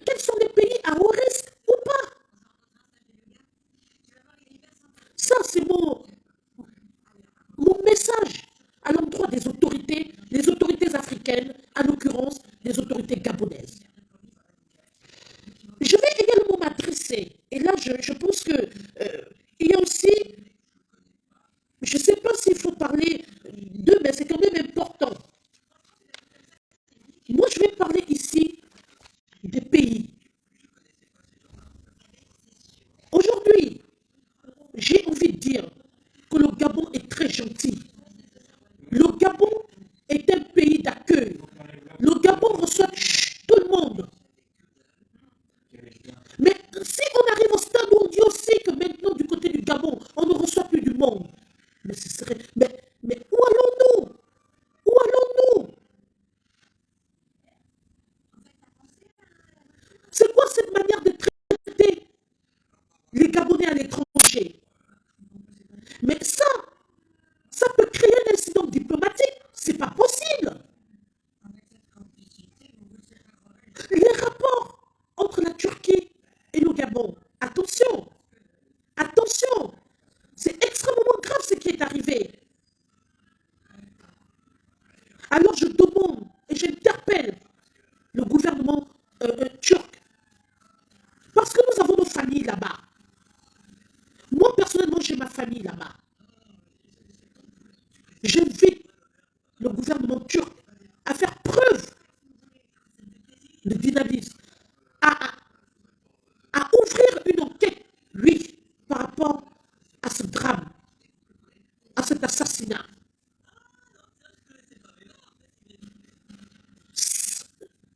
quels sont les pays à haut risque ou pas. ça, c'est mon message à l'endroit des autorités, les autorités africaines, en l'occurrence des autorités gabonaises. Je vais également m'adresser, et là je pense que il y a aussi, je ne sais pas s'il faut parler d'eux, mais c'est quand même important. Moi, je vais parler ici des pays. Aujourd'hui, j'ai envie de dire que le Gabon est très gentil. Le Gabon est un pays d'accueil. Le Gabon reçoit tout le monde. Mais si on arrive au stade où on dit aussi que maintenant, du côté du Gabon, on ne reçoit plus du monde, mais ce serait. Mais où allons-nous? Où allons-nous? C'est quoi cette manière de traiter les Gabonais à l'étranger? Mais ça peut créer un incident diplomatique. C'est pas possible. Les rapports entre la Turquie et le Gabon, attention, attention, c'est extrêmement grave ce qui est arrivé. Alors je demande et j'interpelle le gouvernement turc, parce que nous avons nos familles là-bas. Moi, personnellement, j'ai ma famille là-bas. J'invite le gouvernement turc à faire preuve de dynamisme, à ouvrir une enquête, lui, par rapport à ce drame, à cet assassinat.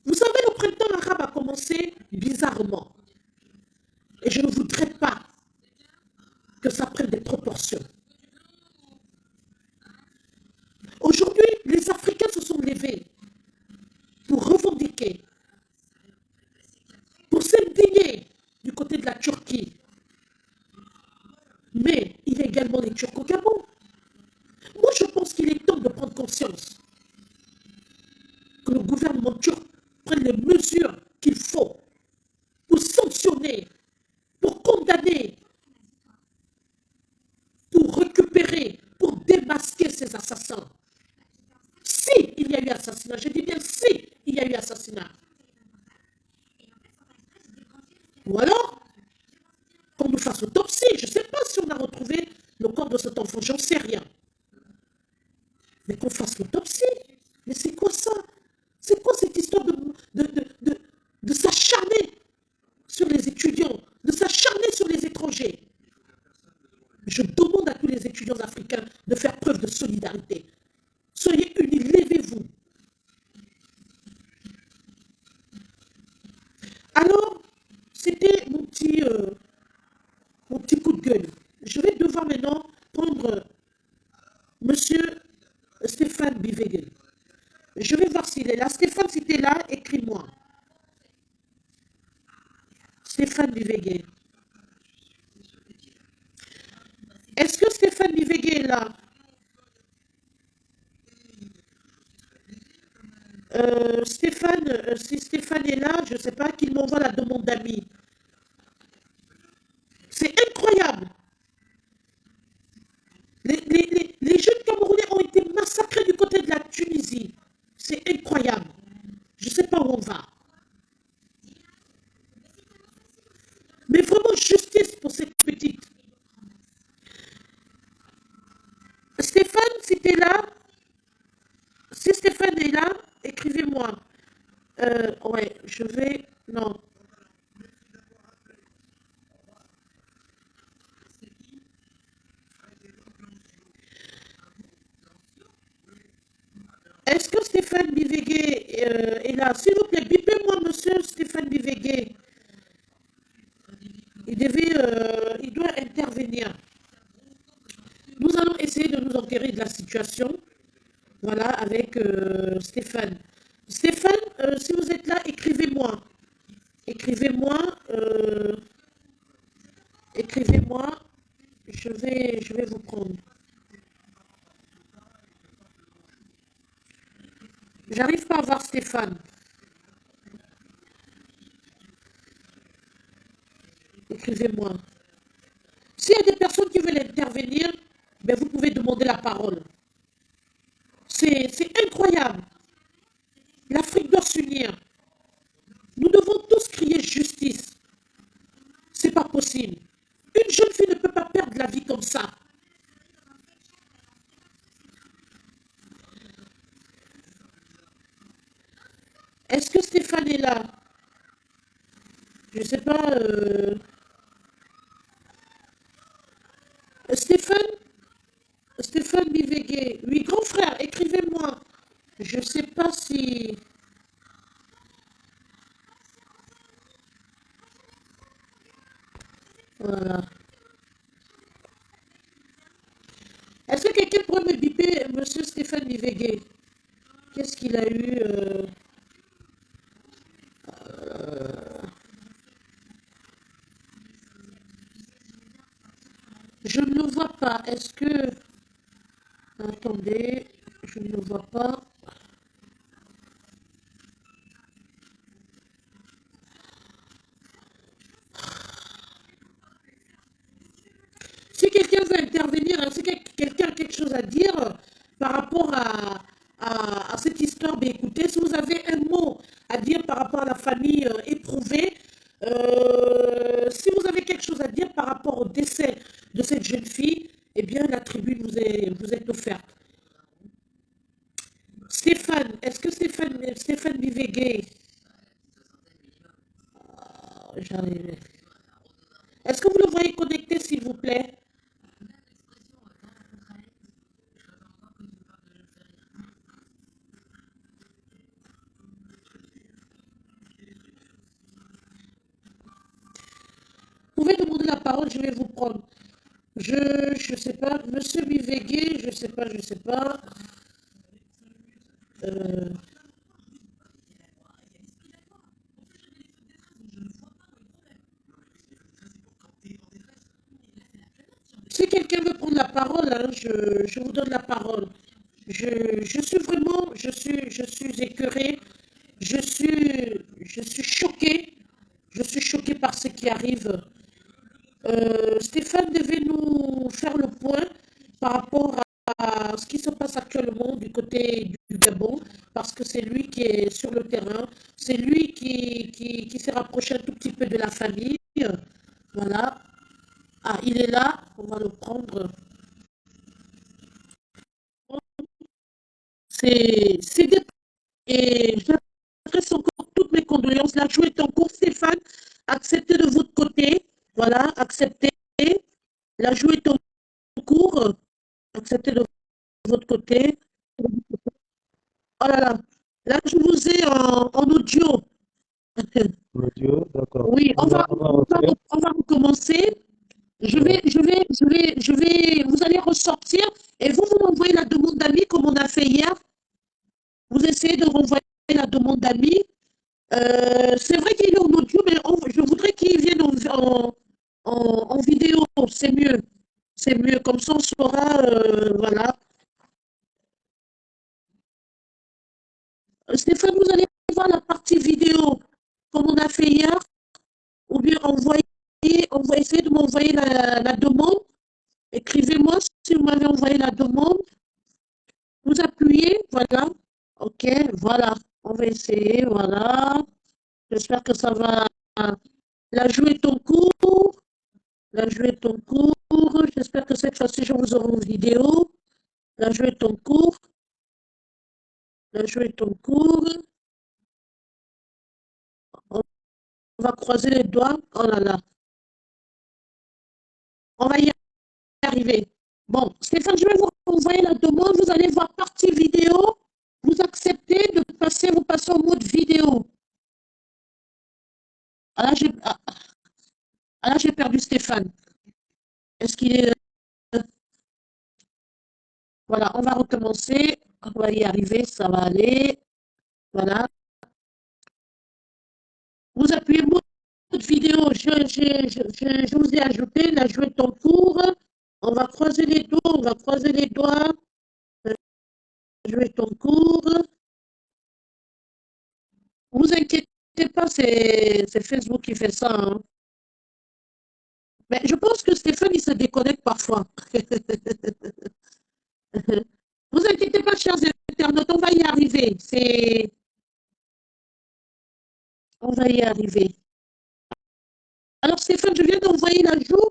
Vous savez, le printemps arabe a commencé bizarrement. Et je ne voudrais pas que ça prenne des proportions. Aujourd'hui, les Africains se sont levés pour revendiquer, pour s'indigner du côté de la Turquie. Mais il y a également les Turcs au Gabon. Moi, je pense qu'il est temps de prendre conscience que le gouvernement turc prenne les mesures qu'il faut pour sanctionner, pour condamner, pour récupérer, pour démasquer ces assassins. Si il y a eu assassinat, je dis bien si il y a eu assassinat. Ou alors, qu'on nous fasse autopsie. Je ne sais pas si on a retrouvé le corps de cet enfant, j'en sais rien. Mais qu'on fasse l'autopsie. Mais c'est quoi ça? C'est quoi cette histoire de s'acharner sur les étudiants, de s'acharner sur les étrangers? Je demande à tous les étudiants africains de faire preuve de solidarité. Soyez unis, levez-vous. Alors, c'était mon petit coup de gueule. Je vais devoir maintenant prendre Monsieur Stéphane Bivegel. Je vais voir s'il est là. Stéphane, si tu es là, écris-moi. Stéphane Bivegel. Est-ce que Stéphane Bivegel est là? Stéphane, si Stéphane est là, je ne sais pas, qu'il m'envoie la demande d'amis. C'est incroyable. Les jeunes Camerounais ont été massacrés du côté de la Tunisie. C'est incroyable. Je ne sais pas où on va. Mais vraiment justice pour cette petite. Stéphane, si tu es là, si Stéphane est là, écrivez-moi. Ouais, je vais... Non. Est-ce que Stéphane Bivegel est là? S'il vous plaît, bipez-moi, monsieur Stéphane Bivegel. Il doit intervenir. Nous allons essayer de nous enquérir de la situation. Voilà, avec Stéphane. Stéphane, si vous êtes là, écrivez-moi. Écrivez-moi. Écrivez-moi. Je vais vous prendre. J'arrive pas à voir Stéphane. Écrivez-moi. S'il y a des personnes qui veulent intervenir, ben vous pouvez demander la parole. C'est incroyable. L'Afrique doit s'unir. Nous devons tous crier justice. C'est pas possible. Une jeune fille ne peut pas perdre la vie comme ça. Est-ce que Stéphane est là? Je ne sais pas. Stéphane Bivégué. Oui, grand frère, écrivez-moi. Je ne sais pas si... Voilà. Est-ce que quelqu'un pourrait me biper monsieur Stéphane Bivégué? Qu'est-ce qu'il a eu Je ne le vois pas. Est-ce que... Attendez, je ne le vois pas. Si quelqu'un veut intervenir, si quelqu'un a quelque chose à dire par rapport à cette histoire, ben écoutez, si vous avez un mot à dire par rapport à la famille éprouvée, si vous avez quelque chose à dire par rapport au décès de cette jeune fille, eh bien la tribune vous est offerte. Stéphane, est-ce que Stéphane Bivégué, j'arrive. Est-ce que vous le voyez connecté, s'il vous plaît? Vous pouvez demander la parole, je vais vous prendre. Je sais pas, monsieur Bivégué, je sais pas. Euh, si quelqu'un veut prendre la parole, hein, je vous donne la parole. Je suis vraiment, je suis écœurée, je suis choquée par ce qui arrive. Stéphane devait nous faire le point par rapport à ce qui se passe actuellement du côté du Gabon, parce que c'est lui qui est sur le terrain, c'est lui qui s'est rapproché un tout petit peu de la famille. Voilà. Ah, il est là, on va le prendre. C'est des... Et j'adresse encore toutes mes condoléances. La joie est en cours, Stéphane. Acceptez de votre côté. Voilà, acceptez. La joie est en cours. Acceptez de votre côté. Oh là là. Là, je vous ai en audio. Audio, d'accord. Oui, on va recommencer. Vous allez ressortir et vous m'envoyez la demande d'amis comme on a fait hier. Vous essayez de renvoyer la demande d'amis. C'est vrai qu'il est en audio, mais je voudrais qu'il vienne en vidéo. C'est mieux. C'est mieux. Comme ça, on saura. Voilà. Stéphane, vous allez voir la partie vidéo comme on a fait hier. Ou bien on va essayer de m'envoyer la demande. Écrivez-moi si vous m'avez envoyé la demande. Vous appuyez, voilà. Ok, voilà. On va essayer, voilà. J'espère que ça va. La joue est en cours. La joue est en cours. J'espère que cette fois-ci, je vous aurai en vidéo. La joue est en cours. La joue est en cours. On va croiser les doigts. Oh là là. On va y arriver. Bon, Stéphane, je vais vous envoyer la demande. Vous allez voir partie vidéo. Vous acceptez de passer, vous passez en mode vidéo. Ah là, j'ai perdu Stéphane. Est-ce qu'il est... Voilà, on va recommencer. On va y arriver, ça va aller. Voilà. Vous appuyez mode vidéo. Je vous ai ajouté. La jouée est en cours. On va croiser les doigts. On va croiser les doigts. La jouée est en cours. Vous inquiétez pas, c'est Facebook qui fait ça. Hein. Mais je pense que Stéphane, il se déconnecte parfois. Vous inquiétez pas, chers internautes, on va y arriver. On va y arriver. Alors, Stéphane, je viens d'envoyer l'ajout.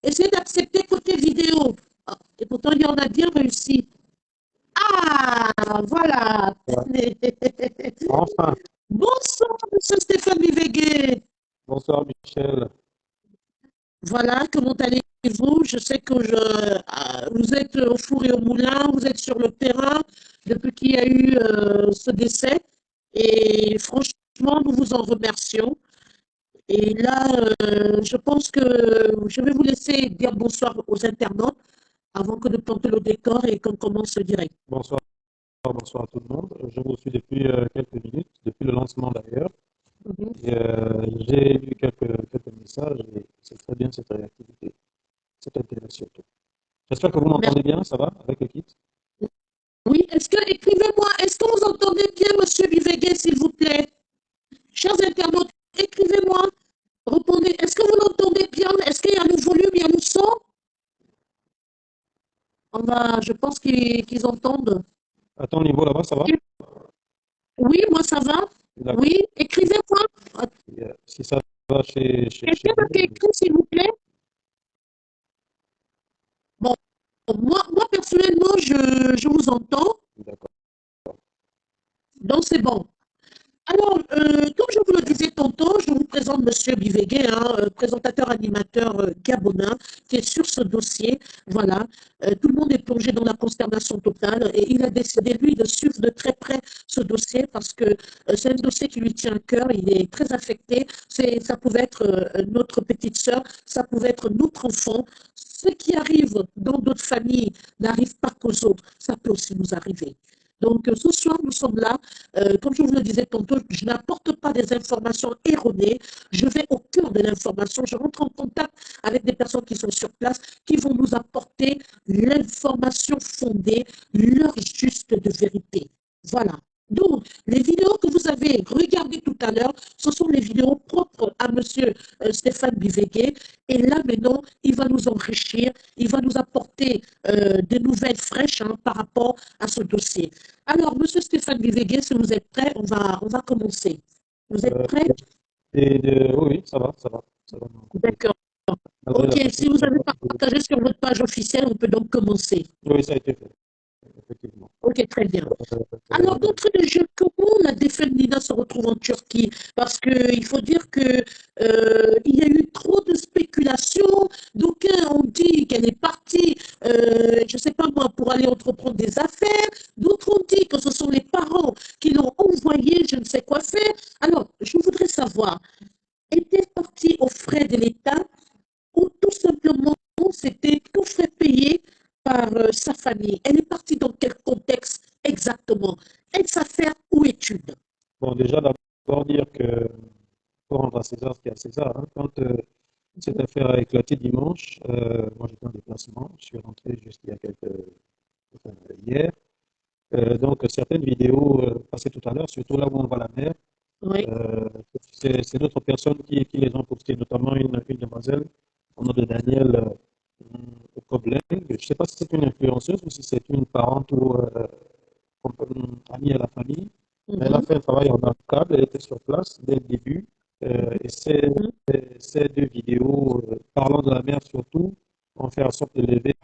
Essayez d'accepter côté vidéo. Ah, et pourtant, il y en a bien réussi. Ah, voilà. Ouais. Enfin, Bonsoir, monsieur Stéphane Bivegé. bonsoir Michel. Voilà, comment allez-vous? Je sais que vous êtes au four et au moulin, vous êtes sur le terrain depuis qu'il y a eu ce décès. Et franchement, nous vous en remercions. Et là, je pense que je vais vous laisser dire bonsoir aux internautes avant que de planter le décor et qu'on commence le direct. Bonsoir, bonsoir à tout le monde. Je vous suis depuis quelques minutes, depuis le lancement d'ailleurs. Mhm. J'ai lu quelques messages et c'est très bien cette réactivité, cet intérêt surtout. J'espère que vous m'entendez bien, ça va avec le kit? Oui, écrivez-moi, est-ce que vous entendez bien, monsieur Bivegé, s'il vous plaît? Chers internautes, écrivez-moi, répondez, est-ce que vous l'entendez bien? Est-ce qu'il y a le volume, il y a le son? Je pense qu'ils entendent. À ton niveau là-bas, ça va? Oui, moi ça va. D'accord. Oui, écrivez-moi. Si ça va chez Quelqu'un vous, qui écrit, s'il vous plaît? Bon, moi personnellement, je vous entends, d'accord. donc c'est bon. Alors, comme je vous le disais tantôt, je vous présente Monsieur Bivegé, présentateur animateur gabonais, qui est sur ce dossier. Voilà, tout le monde est plongé dans la consternation totale et il a décidé, lui, de suivre de très près ce dossier parce que c'est un dossier qui lui tient à cœur, il est très affecté. Ça pouvait être notre petite sœur, ça pouvait être notre enfant. Ce qui arrive dans d'autres familles n'arrive pas qu'aux autres, ça peut aussi nous arriver. Donc, ce soir, nous sommes là. Comme je vous le disais tantôt, je n'apporte pas des informations erronées. Je vais au cœur de l'information. Je rentre en contact avec des personnes qui sont sur place, qui vont nous apporter l'information fondée, l'heure juste de vérité. Voilà. Donc, les vidéos que vous avez regardées tout à l'heure, ce sont les vidéos propres à monsieur Stéphane Bivegé. Et là, maintenant, il va nous enrichir, il va nous apporter des nouvelles fraîches par rapport à ce dossier. Alors, monsieur Stéphane Bivegé, si vous êtes prêt, on va commencer. Vous êtes prêt? Oui, ça va. D'accord. Ok, si vous avez partagé sur votre page officielle, on peut donc commencer. Oui, ça a été fait, effectivement. Ok, très bien. Alors, d'entrée de jeu, comment la défunte Nina se retrouve en Turquie? Parce qu'il faut dire que il y a eu trop de spéculations. D'aucuns ont dit qu'elle est partie, je ne sais pas moi, pour aller entreprendre des affaires. D'autres ont dit que ce sont les parents qui l'ont envoyée, je ne sais quoi faire. Alors, je voudrais savoir, est-elle partie aux frais de l'État ou tout simplement c'était tout frais payé par sa famille? Elle est partie dans quel contexte exactement? Est-ce affaire ou étude? Bon, déjà, d'abord dire que pour rendre à César ce qu'il y a à César, hein, quand cette affaire a éclaté dimanche, moi j'étais en déplacement, je suis rentré juste il y a hier. Donc, certaines vidéos passées tout à l'heure, surtout là où on voit la mer, Oui. c'est d'autres personnes qui les ont postées, notamment une demoiselle au nom de Daniel Kobleng. Je ne sais pas si c'est une influenceuse ou si c'est une parente ou amie à la famille. Elle a fait un travail remarquable, elle était sur place dès le début. Et ces deux vidéos, parlant de la mer surtout, ont fait en sorte de lever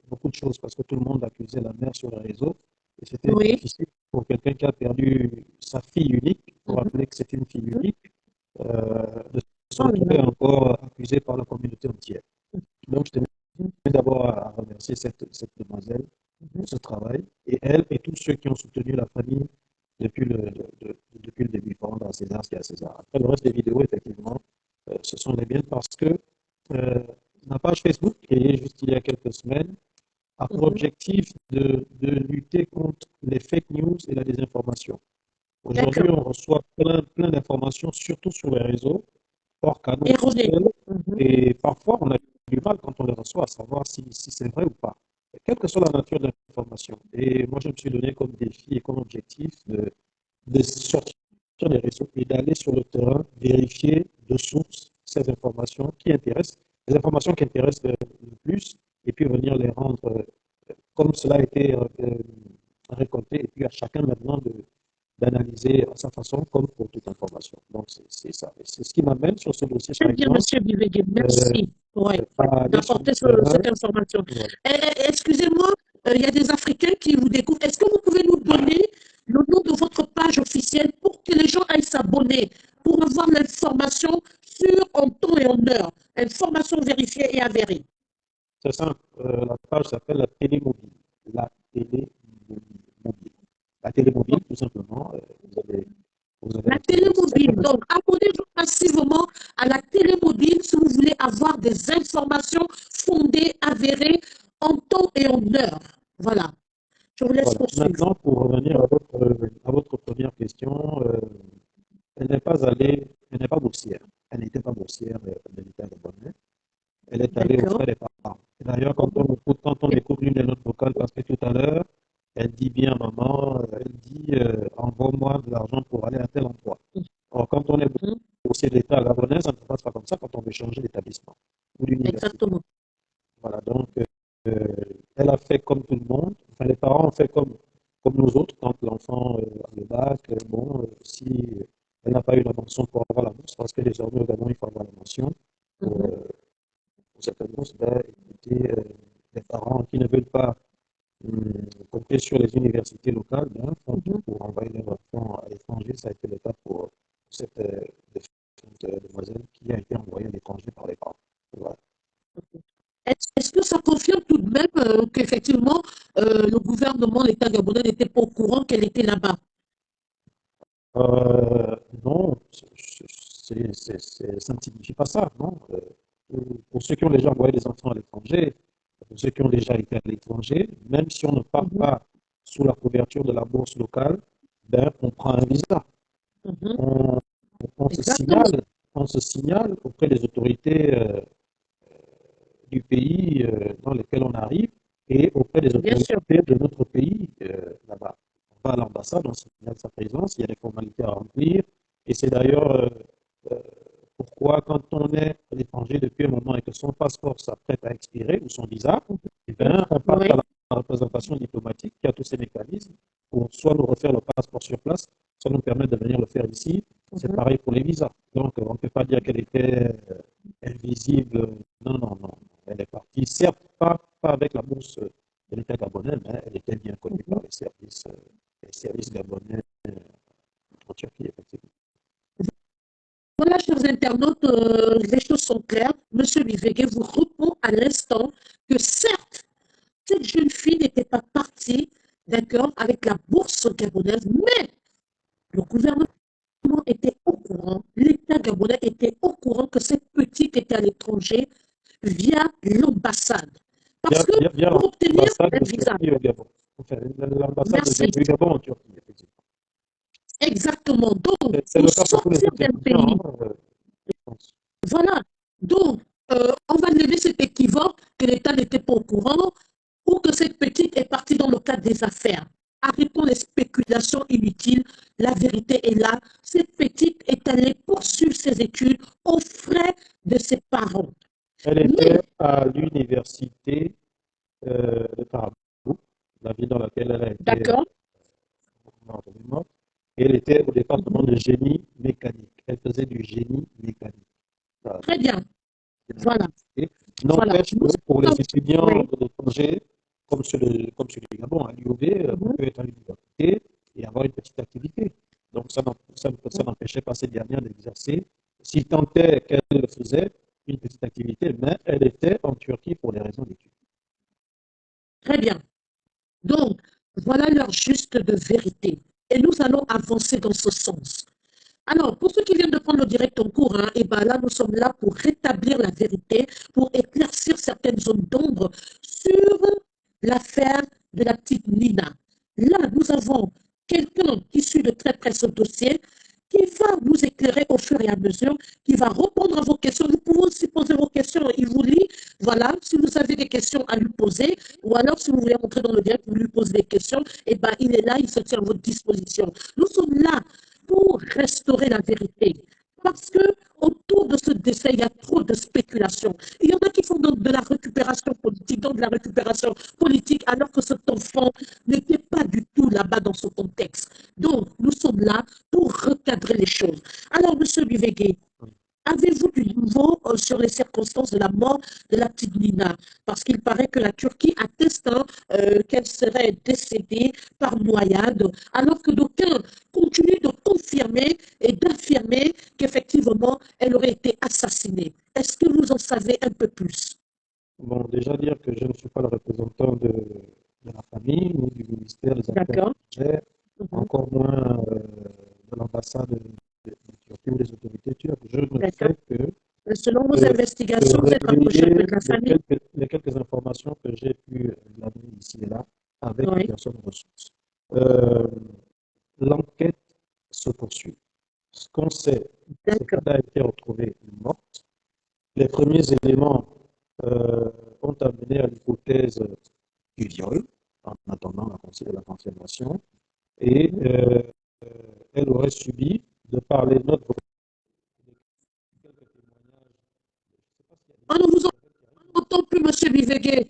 beaucoup de choses parce que tout le monde accusait la mer sur les réseaux. Et c'était difficile pour quelqu'un qui a perdu sa fille unique, pour rappeler que c'est une fille unique, de se retrouver encore accusé par la communauté entière. Donc, je tenais d'abord à remercier cette demoiselle pour ce travail, et elle et tous ceux qui ont soutenu la famille depuis le début, pour rendre à César ce qu'il y a à César. Après, le reste des vidéos, effectivement, ce sont les miennes parce que ma page Facebook, créée juste il y a quelques semaines, a pour objectif de lutter contre les fake news et la désinformation. Aujourd'hui, on reçoit plein d'informations, surtout sur les réseaux, hors canaux officiels, et parfois on a du mal quand on les reçoit à savoir si c'est vrai ou pas, quelle que soit la nature de l'information. Et moi, je me suis donné comme défi et comme objectif de sortir des réseaux et d'aller sur le terrain vérifier de source ces informations qui intéressent les informations qui intéressent le plus et puis venir les rendre comme cela a été récolté et puis à chacun maintenant d'analyser à sa façon comme pour toute information. Donc c'est ça. Et c'est ce qui m'amène sur ce dossier Très par bien, exemple. Monsieur Bivegui, merci d'apporter cette information. Voilà. Excusez-moi, il y a des Africains qui vous découvrent. Est-ce que vous pouvez nous donner le nom de votre page officielle pour que les gens aillent s'abonner, pour avoir l'information sur en temps et en heure, information vérifiée et avérée? C'est simple, la page s'appelle la télémobile. La télémobile. La télémobile, tout simplement. Vous avez la télémobile. Donc, abonnez-vous massivement à la télémobile si vous voulez avoir des informations fondées, avérées, en temps et en heure. Voilà. Je vous laisse poursuivre. Maintenant, pour revenir à votre première question, elle n'est pas boursière. Elle n'était pas boursière de l'État gabonais. Elle est allée aux frais des parents. D'ailleurs, quand on écoute l'une des notes vocales, parce que tout à l'heure, elle dit bien maman, elle dit envoie-moi de l'argent pour aller à tel endroit. Or, quand on est boursier de l'État gabonais, ça ne se passe pas comme ça quand on veut changer d'établissement ou d'université. Exactement. Voilà, donc elle a fait comme tout le monde. Enfin, les parents ont fait comme nous autres quand l'enfant a le bac. Bon, si elle n'a pas eu la mention pour avoir la bourse, parce que désormais au Gabon, il faut avoir la mention pour cette bourse, ben, écoutez, les parents qui ne veulent pas compter sur les universités locales, ben, font tout pour envoyer leurs enfants à l'étranger. Ça a été le cas pour cette demoiselle qui a été envoyée à l'étranger par les parents. Voilà. Est-ce que ça confirme tout de même qu'effectivement, le gouvernement, l'État gabonais n'était pas au courant qu'elle était là-bas? Non, ça ne signifie pas ça, non. Pour ceux qui ont déjà envoyé des enfants à l'étranger, pour ceux qui ont déjà été à l'étranger, même si on ne part pas sous la couverture de la bourse locale, ben, on prend un visa. On se signale auprès des autorités du pays dans lequel on arrive et auprès des autorités de notre pays là-bas. On va à l'ambassade, on signale sa présence, il y a des formalités à remplir et c'est d'ailleurs pourquoi quand on est à l'étranger depuis un moment et que son passeport s'apprête à expirer ou son visa, eh bien, on passe à la représentation diplomatique qui a tous ces mécanismes pour soit nous refaire le passeport sur place, soit nous permettre de venir le faire ici. C'est pareil pour les visas. Donc, on ne peut pas dire qu'elle était invisible. Non, non, non. Elle est partie, certes, pas avec la bourse de l'État gabonais, mais elle était bien connue par les services gabonais en Turquie, effectivement. Voilà, chers internautes, les choses sont claires. Monsieur Bivegui vous répond à l'instant que certes, cette jeune fille n'était pas partie, d'accord, avec la bourse gabonaise, mais le gouvernement était au courant, l'État gabonais était au courant que cette petite était à l'étranger via l'ambassade. Parce que pour obtenir un visa. L'ambassade du Gabon en Turquie, effectivement. Exactement. Donc, pour sortir d'un pays, voilà. Donc, on va lever cet équivoque que l'État n'était pas au courant ou que cette petite est partie dans le cadre des affaires. Arrêtons les spéculations inutiles. La vérité est là. Cette petite est allée poursuivre ses études aux frais de ses parents. Elle était à l'université de Tarabou, la ville dans laquelle elle a été. D'accord. Et elle était au département de génie mécanique. Elle faisait du génie mécanique. Très bien. Voilà. N'empêche que pour les étudiants de l'étranger, comme celui du Gabon, à l'UOB, on peut être à l'université et avoir une petite activité. Donc, ça n'empêchait pas ces dernières d'exercer. S'il tentait qu'elle faisait une petite activité, mais elle était en Turquie pour des raisons d'études. Très bien. Donc, voilà l'heure juste de vérité. Et nous allons avancer dans ce sens. Alors, pour ceux qui viennent de prendre le direct en cours, et ben là, nous sommes là pour rétablir la vérité, pour éclaircir certaines zones d'ombre sur l'affaire de la petite Nina. Là, nous avons quelqu'un qui suit de très près ce dossier, qui va nous éclairer au fur et à mesure, qui va répondre à vos questions. Vous pouvez aussi poser vos questions, il vous lit. Voilà, si vous avez des questions à lui poser, ou alors si vous voulez entrer dans le direct, vous lui posez des questions, et ben il est là, il se tient à votre disposition. Nous sommes là pour restaurer la vérité. Parce que autour de ce décès, il y a trop de spéculation. Il y en a qui font de la récupération politique, donc de la récupération politique, alors que cet enfant n'était pas du tout là-bas dans ce contexte. Donc, nous sommes là pour recadrer les choses. Alors, M. Bivegui, avez-vous du nouveau sur les circonstances de la mort de la petite Nina? Parce qu'il paraît que la Turquie atteste qu'elle serait décédée par noyade, alors que d'aucuns continuent de confirmer et d'affirmer qu'effectivement, elle aurait été assassinée. Est-ce que vous en savez un peu plus? Bon, déjà dire que je ne suis pas le représentant de la famille, ni du ministère des Affaires étrangères, encore moins de l'ambassade de Turquie ou des autorités turques. Je ne sais que selon vos investigations, vous êtes rapproché de la famille. Les quelques informations que j'ai pu glaner ici et là avec les personnes ressources. L'enquête se poursuit. Ce qu'on sait, c'est qu'elle a été retrouvée morte. Les premiers éléments ont amené à l'hypothèse du viol, en attendant la confirmation, et elle aurait subi, de par les notes, on ne vous entend plus, M. Bivegui.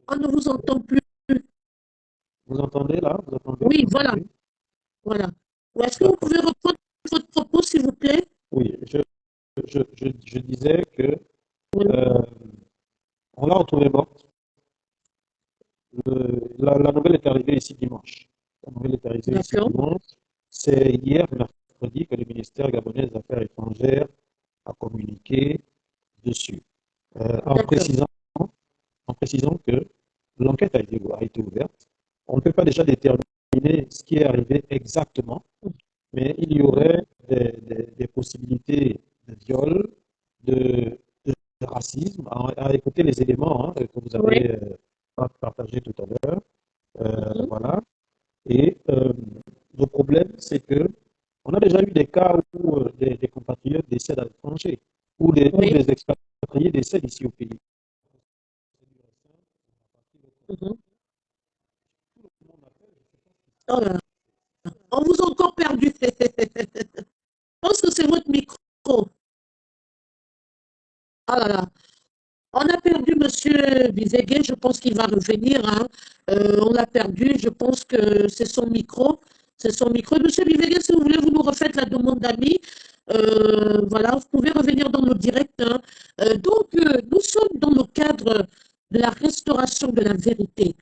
On ne vous entend plus. Vous entendez là? Vous entendez? Oui, voilà. Voilà. Est-ce que vous pouvez reprendre votre propos, s'il vous plaît? Oui, je disais que on l'a retrouvée morte. La nouvelle est arrivée ici dimanche. La nouvelle est arrivée ici dimanche. C'est hier, mercredi, que le ministère gabonais des Affaires étrangères a communiqué dessus, en précisant que l'enquête a été ouverte. On ne peut pas déjà déterminer ce qui est arrivé exactement, mais il y aurait des possibilités de viol, de racisme, à écouter les éléments que vous avez partagés tout à l'heure. Voilà. Et le problème, c'est que on a déjà eu des cas où des compatriotes décèdent à l'étranger, où des expatriés décèdent ici au pays. Oh là, on vous a encore perdu. Je pense que c'est votre micro. Oh là là. On a perdu M. Bivegui, je pense qu'il va revenir. On l'a perdu, je pense que c'est son micro. C'est son micro. M. Bivegui, si vous voulez, vous nous refaites la demande d'amis. Voilà, vous pouvez revenir dans nos directs. Donc, nous sommes dans le cadre de la restauration de la vérité.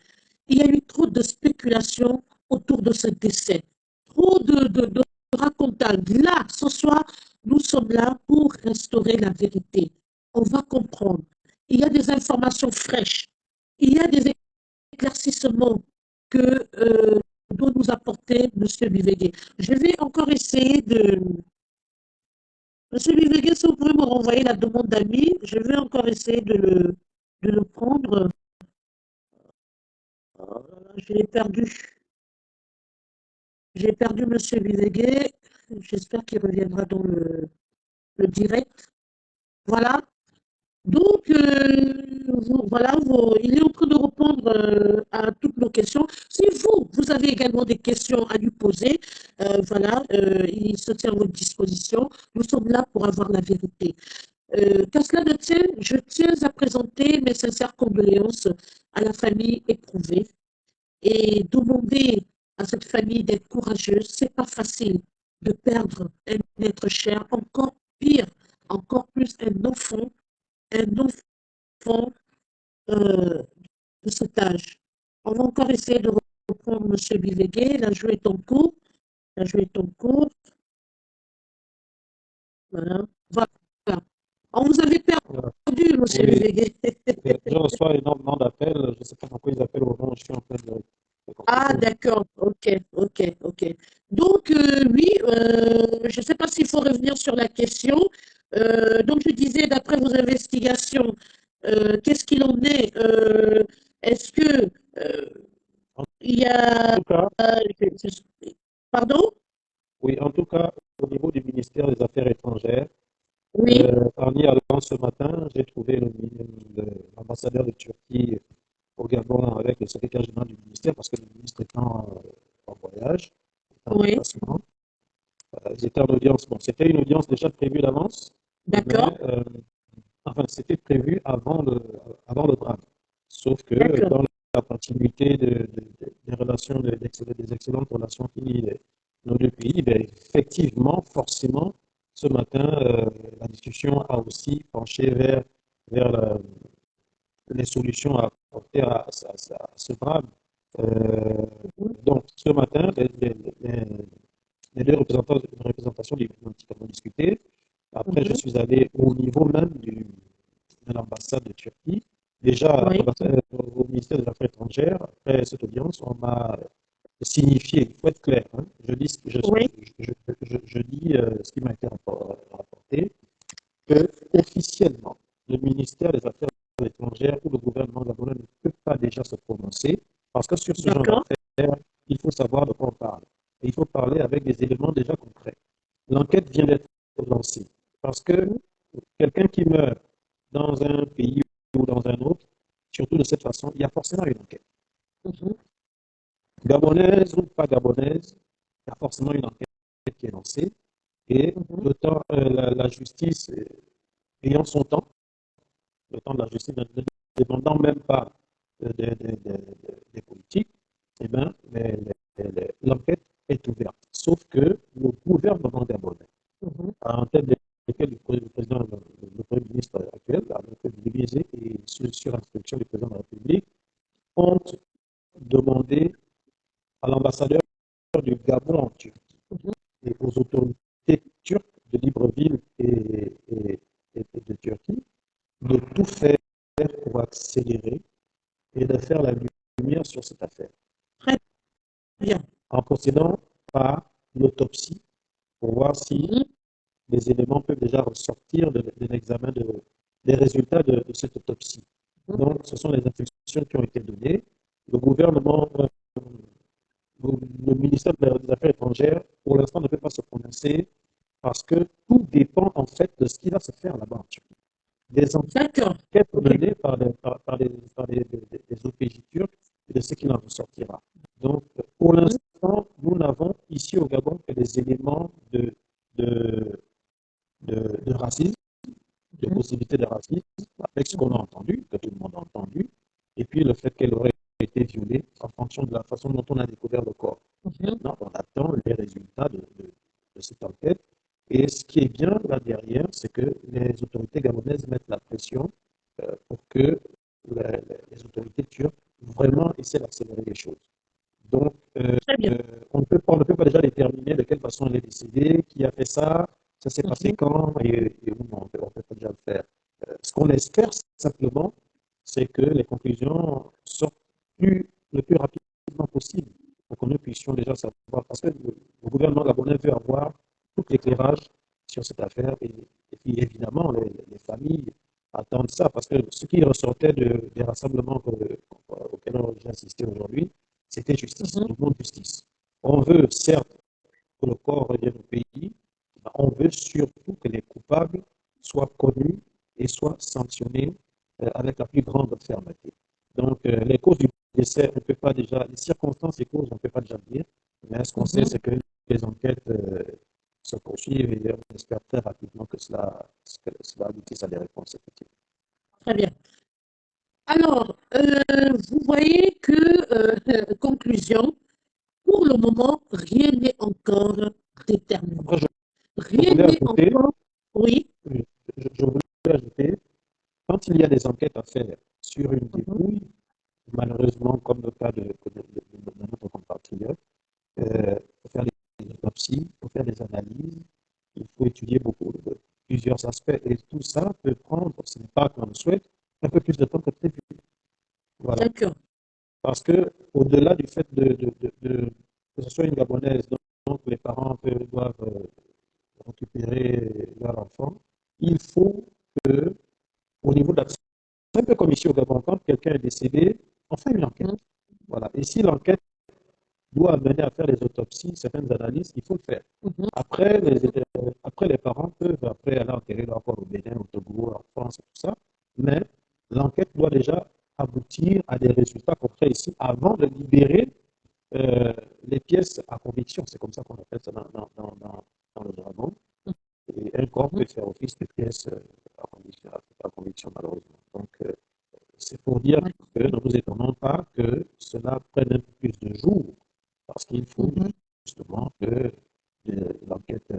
Il y a eu trop de spéculation autour de ce décès. Trop de racontages. Là, ce soir, nous sommes là pour restaurer la vérité. On va comprendre. Il y a des informations fraîches. Il y a des éclaircissements que doit nous apporter M. Bivegui. Je vais encore essayer de... M. Bivegui, si vous pouvez me renvoyer la demande d'amis, je vais encore essayer de le prendre. Oh, je l'ai perdu. J'ai perdu M. Bivegui. J'espère qu'il reviendra dans le direct. Voilà. Donc, voilà, il est en train de répondre à toutes nos questions. Si vous avez également des questions à lui poser, voilà, il se tient à votre disposition. Nous sommes là pour avoir la vérité. Qu'à cela ne tienne, je tiens à présenter mes sincères condoléances à la famille éprouvée et demander à cette famille d'être courageuse. C'est pas facile de perdre un être cher, encore pire, encore plus un enfant de cet âge. On va encore essayer de reprendre M. Bivegui. La joue est en cours. La joue est en cours. Voilà. Voilà. On vous avait perdu, M. Bivegui. Je reçois énormément d'appels. Je ne sais pas pourquoi ils appellent au moment où je suis en train de... Ah, d'accord. OK. Donc, oui, je ne sais pas s'il faut revenir sur la question. Donc, je disais, d'après vos investigations, qu'est-ce qu'il en est? Est-ce que il y a... Pardon? Oui, en tout cas, au niveau du ministère des Affaires étrangères, oui. En y allant ce matin, j'ai trouvé l'ambassadeur de Turquie au Gabon avec le secrétaire général du ministère, parce que le ministre est en voyage, en déplacement. ils étaient en audience. Bon, c'était une audience déjà prévue d'avance, D'accord. mais enfin, c'était prévu avant le drame. Sauf que D'accord. dans la continuité des relations, des excellentes relations qui lient nos deux pays, ben, effectivement, forcément, ce matin, la discussion a aussi penché vers les solutions à apporter à ce drame. Donc, ce matin, les deux représentations diplomatiques ont discuté. Après, je suis allé au niveau même de l'ambassade de Turquie. Déjà, Oui. au ministère des Affaires étrangères, après cette audience, on m'a signifié, il faut être clair, hein, je dis, Oui. je dis ce qui m'a été rapporté, que officiellement, le ministère des Affaires étrangères ou le gouvernement gabonais ne peut pas déjà se prononcer, parce que sur ce genre D'accord. d'affaires, il faut savoir de quoi on parle. Et il faut parler avec des éléments déjà concrets. L'enquête vient d'être lancée, parce que quelqu'un qui meurt dans un pays ou dans un autre, surtout de cette façon, il y a forcément une enquête. Gabonaise ou pas gabonaise, il y a forcément une enquête qui est lancée. Et le temps, la justice ayant son temps, le temps de la justice ne dépendant même pas des politiques, eh bien, l'enquête est ouverte. Sauf que le gouvernement gabonais, en tête desquels le président, le Premier ministre actuel, avec divisé et sur instruction du président de la République, ont demandé à l'ambassadeur du Gabon en Turquie et aux autorités turques de Libreville et de Turquie de tout faire pour accélérer et de faire la lumière sur cette affaire. Très bien. En procédant par l'autopsie pour voir si les éléments peuvent déjà ressortir de l'examen des résultats de cette autopsie. Donc, ce sont les instructions qui ont été données. Le gouvernement, le ministère des Affaires étrangères, pour l'instant, ne peut pas se prononcer parce que tout dépend en fait de ce qui va se faire là-bas en Turquie. Des enquêtes menées par des OPJ turcs et de ce qu'il en ressortira. Donc, pour l'instant, nous n'avons ici au Gabon que des éléments de racisme, de possibilité de racisme, avec ce qu'on a entendu, que tout le monde a entendu, et puis le fait qu'elle aurait été violée en fonction de la façon dont on a découvert le corps. Maintenant, on attend les résultats de cette enquête. Et ce qui est bien là derrière, c'est que les autorités gabonaises mettent la pression pour que les autorités turques vraiment essaient d'accélérer les choses. Donc, on ne peut pas déjà déterminer de quelle façon elle est décédée, qui a fait ça s'est passé quand, et où on peut pas déjà le faire. Ce qu'on espère simplement, c'est que les conclusions sortent le plus rapidement possible pour que nous puissions déjà savoir, parce que le gouvernement gabonais veut avoir tout l'éclairage sur cette affaire, et puis évidemment, les familles attendent ça, parce que ce qui ressortait des rassemblements auxquels j'ai assisté aujourd'hui, c'était justice, le mot justice. On veut certes que le corps revienne au pays, on veut surtout que les coupables soient connus et soient sanctionnés avec la plus grande fermeté. Donc, les causes du décès, on ne peut pas déjà, les circonstances et causes, on ne peut pas déjà dire, mais ce qu'on sait, c'est que les enquêtes se poursuivent et on espère très rapidement que cela aboutisse à des réponses effectives. Très bien. Alors, vous voyez que, conclusion, pour le moment, rien n'est encore déterminé. Rien n'est encore... Oui. Je voulais ajouter, quand il y a des enquêtes à faire sur une dépouille, malheureusement, comme le cas de notre compatriote, il faut faire des autopsies, il faut faire des analyses, il faut étudier plusieurs aspects, et tout ça peut prendre, ce n'est pas qu'on le souhaite, un peu plus de temps que prévu. Voilà. D'accord. Parce que, au-delà du fait que ce soit une Gabonaise, donc les parents doivent récupérer leur enfant, il faut que, au niveau de la... un peu comme ici au Gabon, quand quelqu'un est décédé, on fait une enquête. Voilà. Et si l'enquête doit amener à faire des autopsies, certaines analyses, il faut le faire. Après, les parents peuvent aller enterrer leur corps au Bénin, au Togo, en France, et tout ça, mais l'enquête doit déjà aboutir à des résultats concrets ici avant de libérer les pièces à conviction. C'est comme ça qu'on appelle ça dans dans le jargon, et un corps peut faire office de pièce à conviction, malheureusement. Donc, c'est pour dire que ne nous étonnons pas que cela prenne un peu plus de jours, parce qu'il faut justement que l'enquête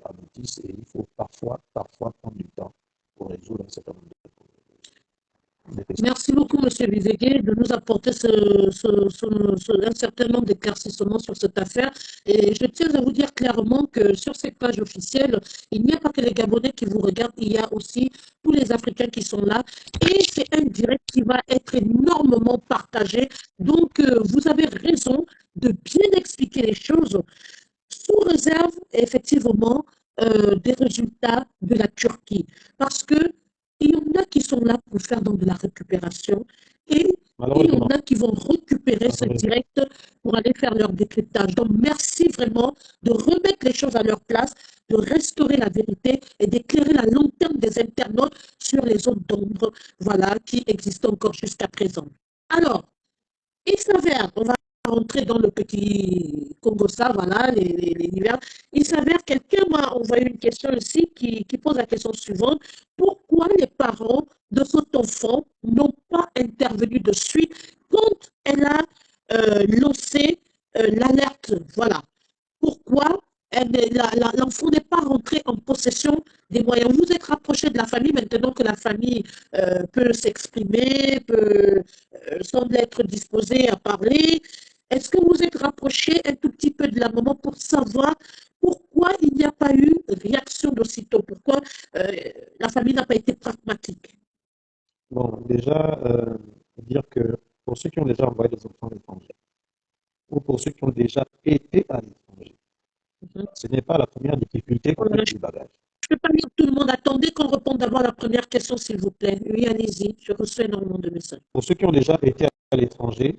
aboutisse et il faut parfois prendre du temps pour résoudre un certain nombre de questions. Merci beaucoup, M. Bizégué, de nous apporter un certain nombre d'éclaircissements sur cette affaire. Et je tiens à vous dire clairement que sur ces pages officielles, il n'y a pas que les Gabonais qui vous regardent, il y a aussi tous les Africains qui sont là. Et c'est un direct qui va être énormément partagé. Donc, vous avez raison de bien expliquer les choses sous réserve, effectivement, des résultats de la Turquie. Parce que il y en a qui sont là pour faire donc de la récupération et il y en a qui vont récupérer ce direct pour aller faire leur décryptage. Donc, merci vraiment de remettre les choses à leur place, de restaurer la vérité et d'éclairer la lanterne des internautes sur les zones d'ombre, voilà, qui existent encore jusqu'à présent. Alors, il s'avère, on va rentrer dans le petit Congo-ça, voilà, les divers. Il s'avère, quelqu'un m'a envoyé une question ici qui pose la question suivante. Pourquoi les parents de cet enfant n'ont pas intervenu de suite quand elle a lancé l'alerte? Voilà. Pourquoi l'enfant n'est pas rentré en possession des moyens? Vous êtes rapproché de la famille maintenant que la famille peut s'exprimer, semble être disposée à parler. Est-ce que vous êtes rapproché un tout petit peu de la maman pour savoir pourquoi il n'y a pas eu réaction d'aussitôt? Pourquoi la famille n'a pas été pragmatique? Bon, déjà, dire que pour ceux qui ont déjà envoyé des enfants à l'étranger, ou pour ceux qui ont déjà été à l'étranger, ce n'est pas la première difficulté qu'on a du bagage. Je ne peux pas dire tout le monde. Attendez qu'on réponde d'abord à la première question, s'il vous plaît. Oui, allez-y. Je reçois énormément de messages. Pour ceux qui ont déjà été à l'étranger,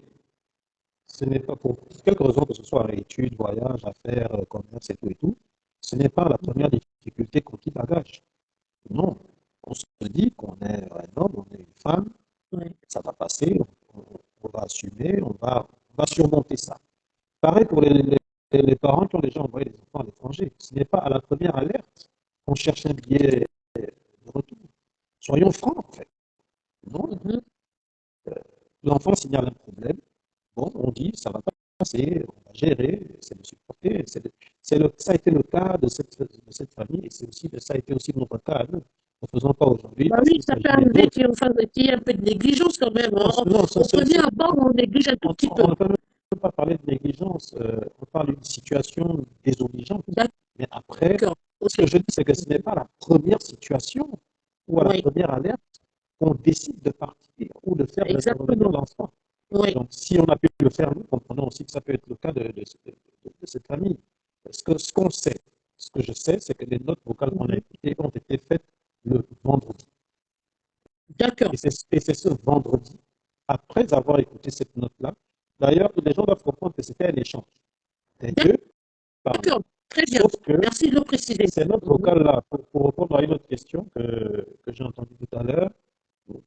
ce n'est pas pour quelque raison que ce soit études, voyages, affaires, commerce et tout, ce n'est pas la première difficulté qu'on quitte bagage. Non. On se dit qu'on est un homme, on est une femme, ça va passer, on va assumer, on va surmonter ça. Pareil pour les parents qui ont déjà envoyé des enfants à l'étranger. Ce n'est pas à la première alerte qu'on cherche un billet de retour. Soyons francs, en fait. Non. L'enfant signale un problème. Bon, on dit, ça va pas passer, on va gérer, c'est de supporter. Ça a été le cas de cette famille et ça a été aussi notre cas à nous. Ne faisons pas aujourd'hui. Bah oui, ça peut arriver qu'il y ait un peu de négligence quand même. On prenait à bord, on néglige un tout petit peu. On ne peut pas parler de négligence, on parle d'une situation désobligeante. Mais après, ce que je dis, c'est que ce n'est pas la première situation ou à la première alerte qu'on décide de partir ou de faire revenir l'enfant. Donc, si on a pu le faire, nous comprenons aussi que ça peut être le cas de cette famille. Ce qu'on sait, ce que je sais, c'est que les notes vocales qu'on a écoutées ont été faites le vendredi. D'accord. Et c'est ce vendredi, après avoir écouté cette note-là, d'ailleurs, les gens doivent comprendre que c'était un échange. D'accord, très bien. Merci de le préciser. Ces notes vocales-là, pour répondre à une autre question que j'ai entendue tout à l'heure,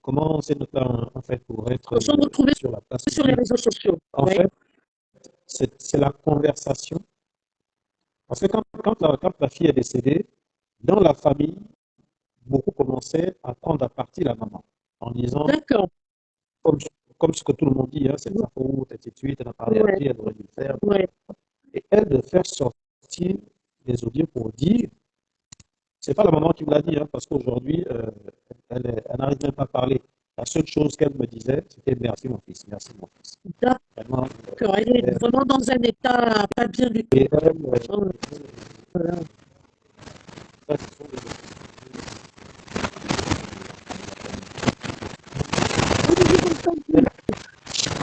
comment ces notes-là, en fait, pour être sont retrouvées sur la place sur les réseaux sociaux. En fait, c'est la conversation. Parce que quand la fille est décédée, dans la famille, beaucoup commençaient à prendre à partie la maman en disant, comme ce que tout le monde dit, hein, c'est de sa faute, et ainsi de suite, elle n'a pas réagi, elle aurait dû le faire. Et elle de faire sortir les audios pour dire, c'est pas la maman qui me l'a dit, hein, parce qu'aujourd'hui, elle n'arrive même pas à parler. La seule chose qu'elle me disait, c'était merci mon fils, merci mon fils. D'accord, elle est vraiment dans un état pas bien du tout. Voilà.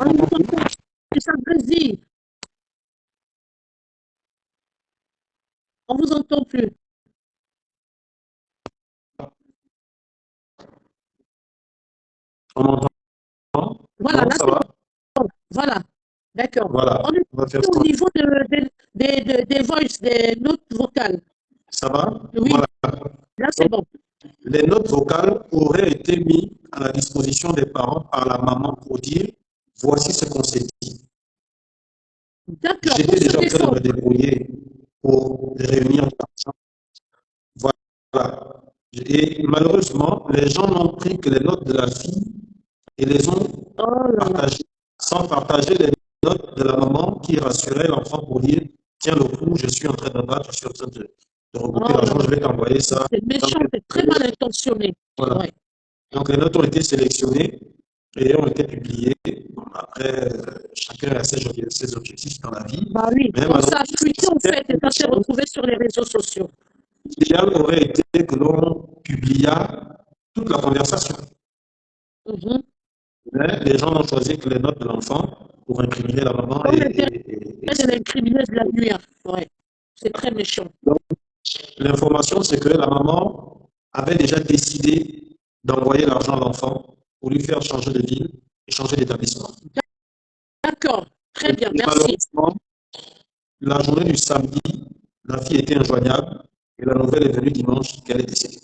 On vous entend plus. C'est ça, vas-y. On vous entend plus. On m'entend? Voilà, non, là ça c'est va. bon. Voilà, d'accord. Voilà. On est au niveau des voices, des notes vocales. Ça va? Oui. Voilà. Là c'est bon. Les notes vocales auraient été mises à la disposition des parents par la maman pour dire voici ce qu'on s'est dit. D'accord. J'étais déjà en train de me débrouiller pour réunir l'argent. Voilà. Et malheureusement, les gens n'ont pris que les notes de la fille et les ont partagées, sans partager les notes de la maman qui rassurait l'enfant pour dire tiens le coup, je suis en train d'abattre, je suis en train de regrouper l'argent, je vais t'envoyer ça. C'est méchant, c'est très mal intentionné. Voilà. Ouais. Donc les notes ont été sélectionnées et ont été publiées. Bon, après, chacun a ses objectifs dans la vie. Bah oui, Mais on s'est fuité en fait et ça s'est retrouvé sur les réseaux sociaux. L'idéal aurait été que l'on publia toute la conversation. Mais les gens ont choisi que les notes de l'enfant pour incriminer la maman. C'est l'incriminer de la nuit. Ouais. C'est très méchant. L'information, c'est que la maman avait déjà décidé d'envoyer l'argent à l'enfant pour lui faire changer de ville et changer d'établissement. D'accord, très bien, merci. La journée du samedi, la fille était injoignable et la nouvelle est venue dimanche qu'elle est décédée.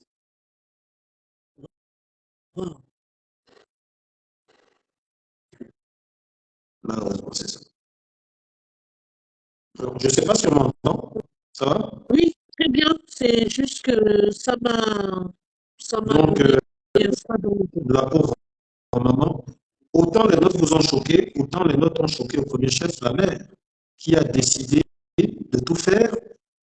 Malheureusement, c'est ça. Alors, je ne sais pas si on m'entend. Ça va? Oui, très bien. C'est juste que ça m'a. Donc, la pauvre maman, autant les notes vous ont choqué, autant les notes ont choqué au premier chef la mère qui a décidé de tout faire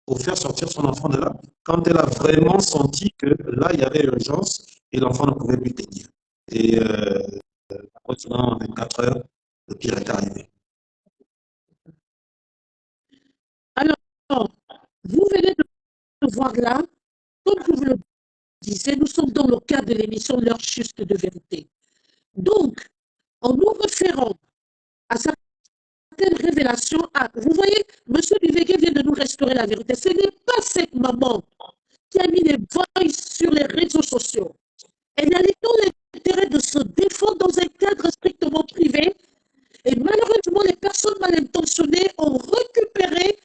pour faire sortir son enfant de là, quand elle a vraiment senti que là, il y avait urgence et l'enfant ne pouvait plus tenir. Et en 24 heures, le pire est arrivé. Alors, vous venez de voir là, comme vous le disiez, nous sommes dans le cadre de l'émission L'heure juste de vérité. Donc, en nous référant à certaines révélations, vous voyez, M. Bivege vient de nous restaurer la vérité. Ce n'est pas cette maman qui a mis les voix sur les réseaux sociaux. Elle a tout l'intérêt de se défendre dans un cadre strictement privé. Et malheureusement, les personnes mal intentionnées ont récupéré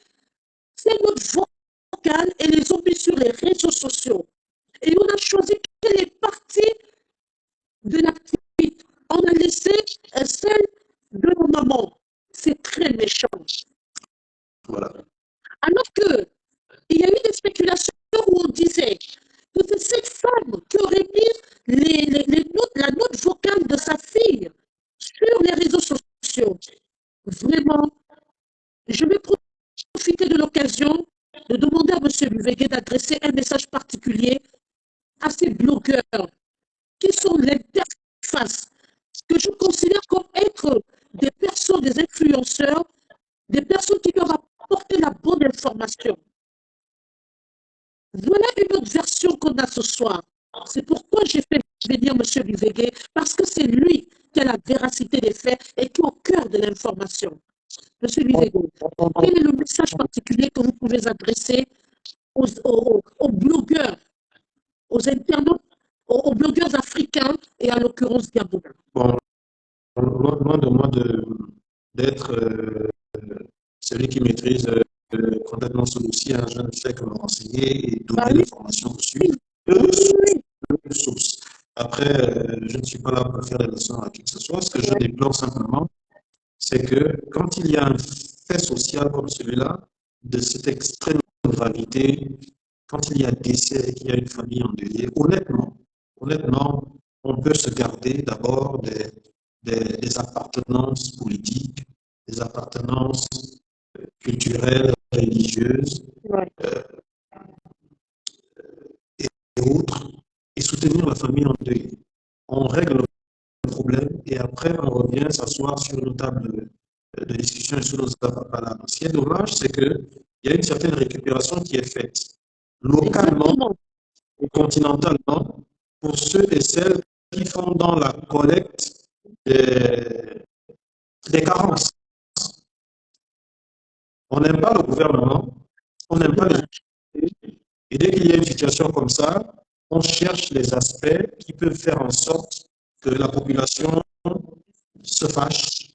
ces notes vocales et les ont mis sur les réseaux sociaux. Et on a choisi quelle est partie de la petite. On a laissé celle de nos mamans. C'est très méchant. Voilà. Alors que il y a eu des spéculations où on disait que c'est cette femme qui aurait mis la note vocale de sa fille sur les réseaux sociaux. Vraiment, je vais profiter de l'occasion de demander à M. Bivege d'adresser un message particulier à ces blogueurs qui sont l'interface que je considère comme être des personnes, des influenceurs, des personnes qui doivent apporter la bonne information. Voilà une autre version qu'on a ce soir. C'est pourquoi j'ai fait venir M. Bivege, parce que c'est lui qui a la véracité des faits et qui est au cœur de l'information. M. Bivege, quel est le message particulier que vous pouvez adresser aux blogueurs, aux internautes, aux blogueurs africains et à l'occurrence gabonais? Bon, loin de moi d'être celui qui maîtrise complètement ce dossier, je ne fais que me renseigner et donner l'information reçue de source. Après, je ne suis pas là pour faire des leçons à qui que ce soit. Ce que je déplore simplement, c'est que quand il y a un fait social comme celui-là, de cette extrême gravité, quand il y a décès et qu'il y a une famille endeuillée, honnêtement, on peut se garder d'abord des appartenances politiques, des appartenances culturelles, religieuses et autres, et soutenir la famille endeuillée. On règle le problème et après on revient s'asseoir sur une table de discussion et sur nos appareils. Ce qui est dommage, c'est qu'il y a une certaine récupération qui est faite localement et continentalement pour ceux et celles qui font dans la collecte des carences. On n'aime pas le gouvernement, on n'aime pas les autorités, et dès qu'il y a une situation comme ça, on cherche les aspects qui peuvent faire en sorte que la population se fâche,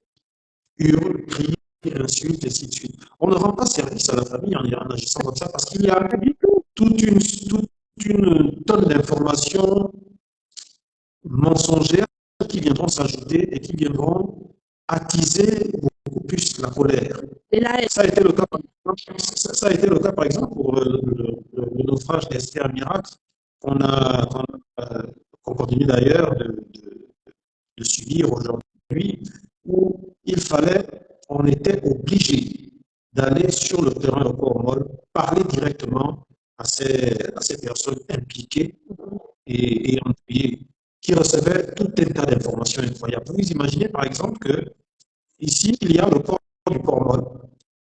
hurle, crie, insulte, et ainsi de suite. On ne rend pas service à la famille en agissant comme ça parce qu'il y a toute une tonne d'informations mensongères qui viendront s'ajouter et qui viendront attiser beaucoup plus la colère. et la haine. Ça a été le cas, ça a été le cas par exemple, pour le naufrage d'Esther Miracle, qu'on continue d'ailleurs de subir aujourd'hui, où on était obligé d'aller sur le terrain de Cormol, parler directement à ces personnes impliquées et endeuillées, qui recevaient tout un tas d'informations incroyables. Vous imaginez par exemple que ici, il y a le port du Cormol,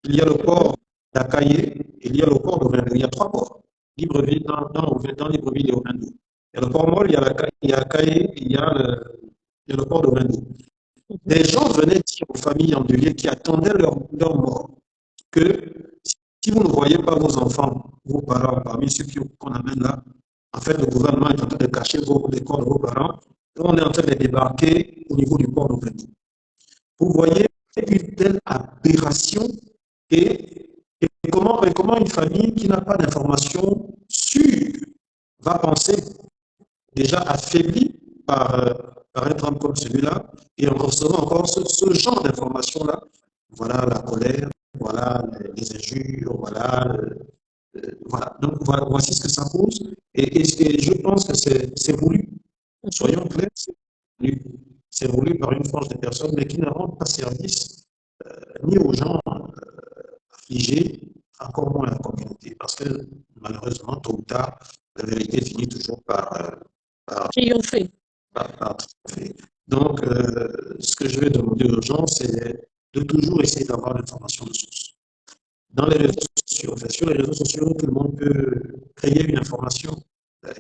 il y a le port d'Akaye, il y a le port d'Ovendo. Il y a 3 ports, Libreville, dans Libreville et Ovendo. Il y a le Cormol, il y a Akaye, il y a le port d'Ovendo. Des gens venaient dire aux familles endeuillées qui attendaient leur mort que si vous ne voyez pas vos enfants, vos parents, parmi ceux qu'on amène là, en fait, le gouvernement est en train de cacher les corps de vos parents et on est en train de débarquer au niveau du port d'Ovendo. Vous voyez une telle aberration et comment une famille qui n'a pas d'informations sûres va penser, déjà affaiblie par un drame comme celui-là, et en recevant encore ce genre d'informations-là. Voilà la colère, voilà les injures, voilà. Voilà. Donc voici ce que ça pose. Et je pense que c'est voulu. Soyons clairs, c'est voulu par une frange de personnes, mais qui ne rendent pas service ni aux gens affligés, encore moins à la communauté. Parce que malheureusement, tôt ou tard, la vérité finit toujours par triompher. Donc, ce que je vais demander aux gens, c'est de toujours essayer d'avoir l'information de source. Dans les réseaux sociaux, enfin, sur les réseaux sociaux, tout le monde peut créer une information.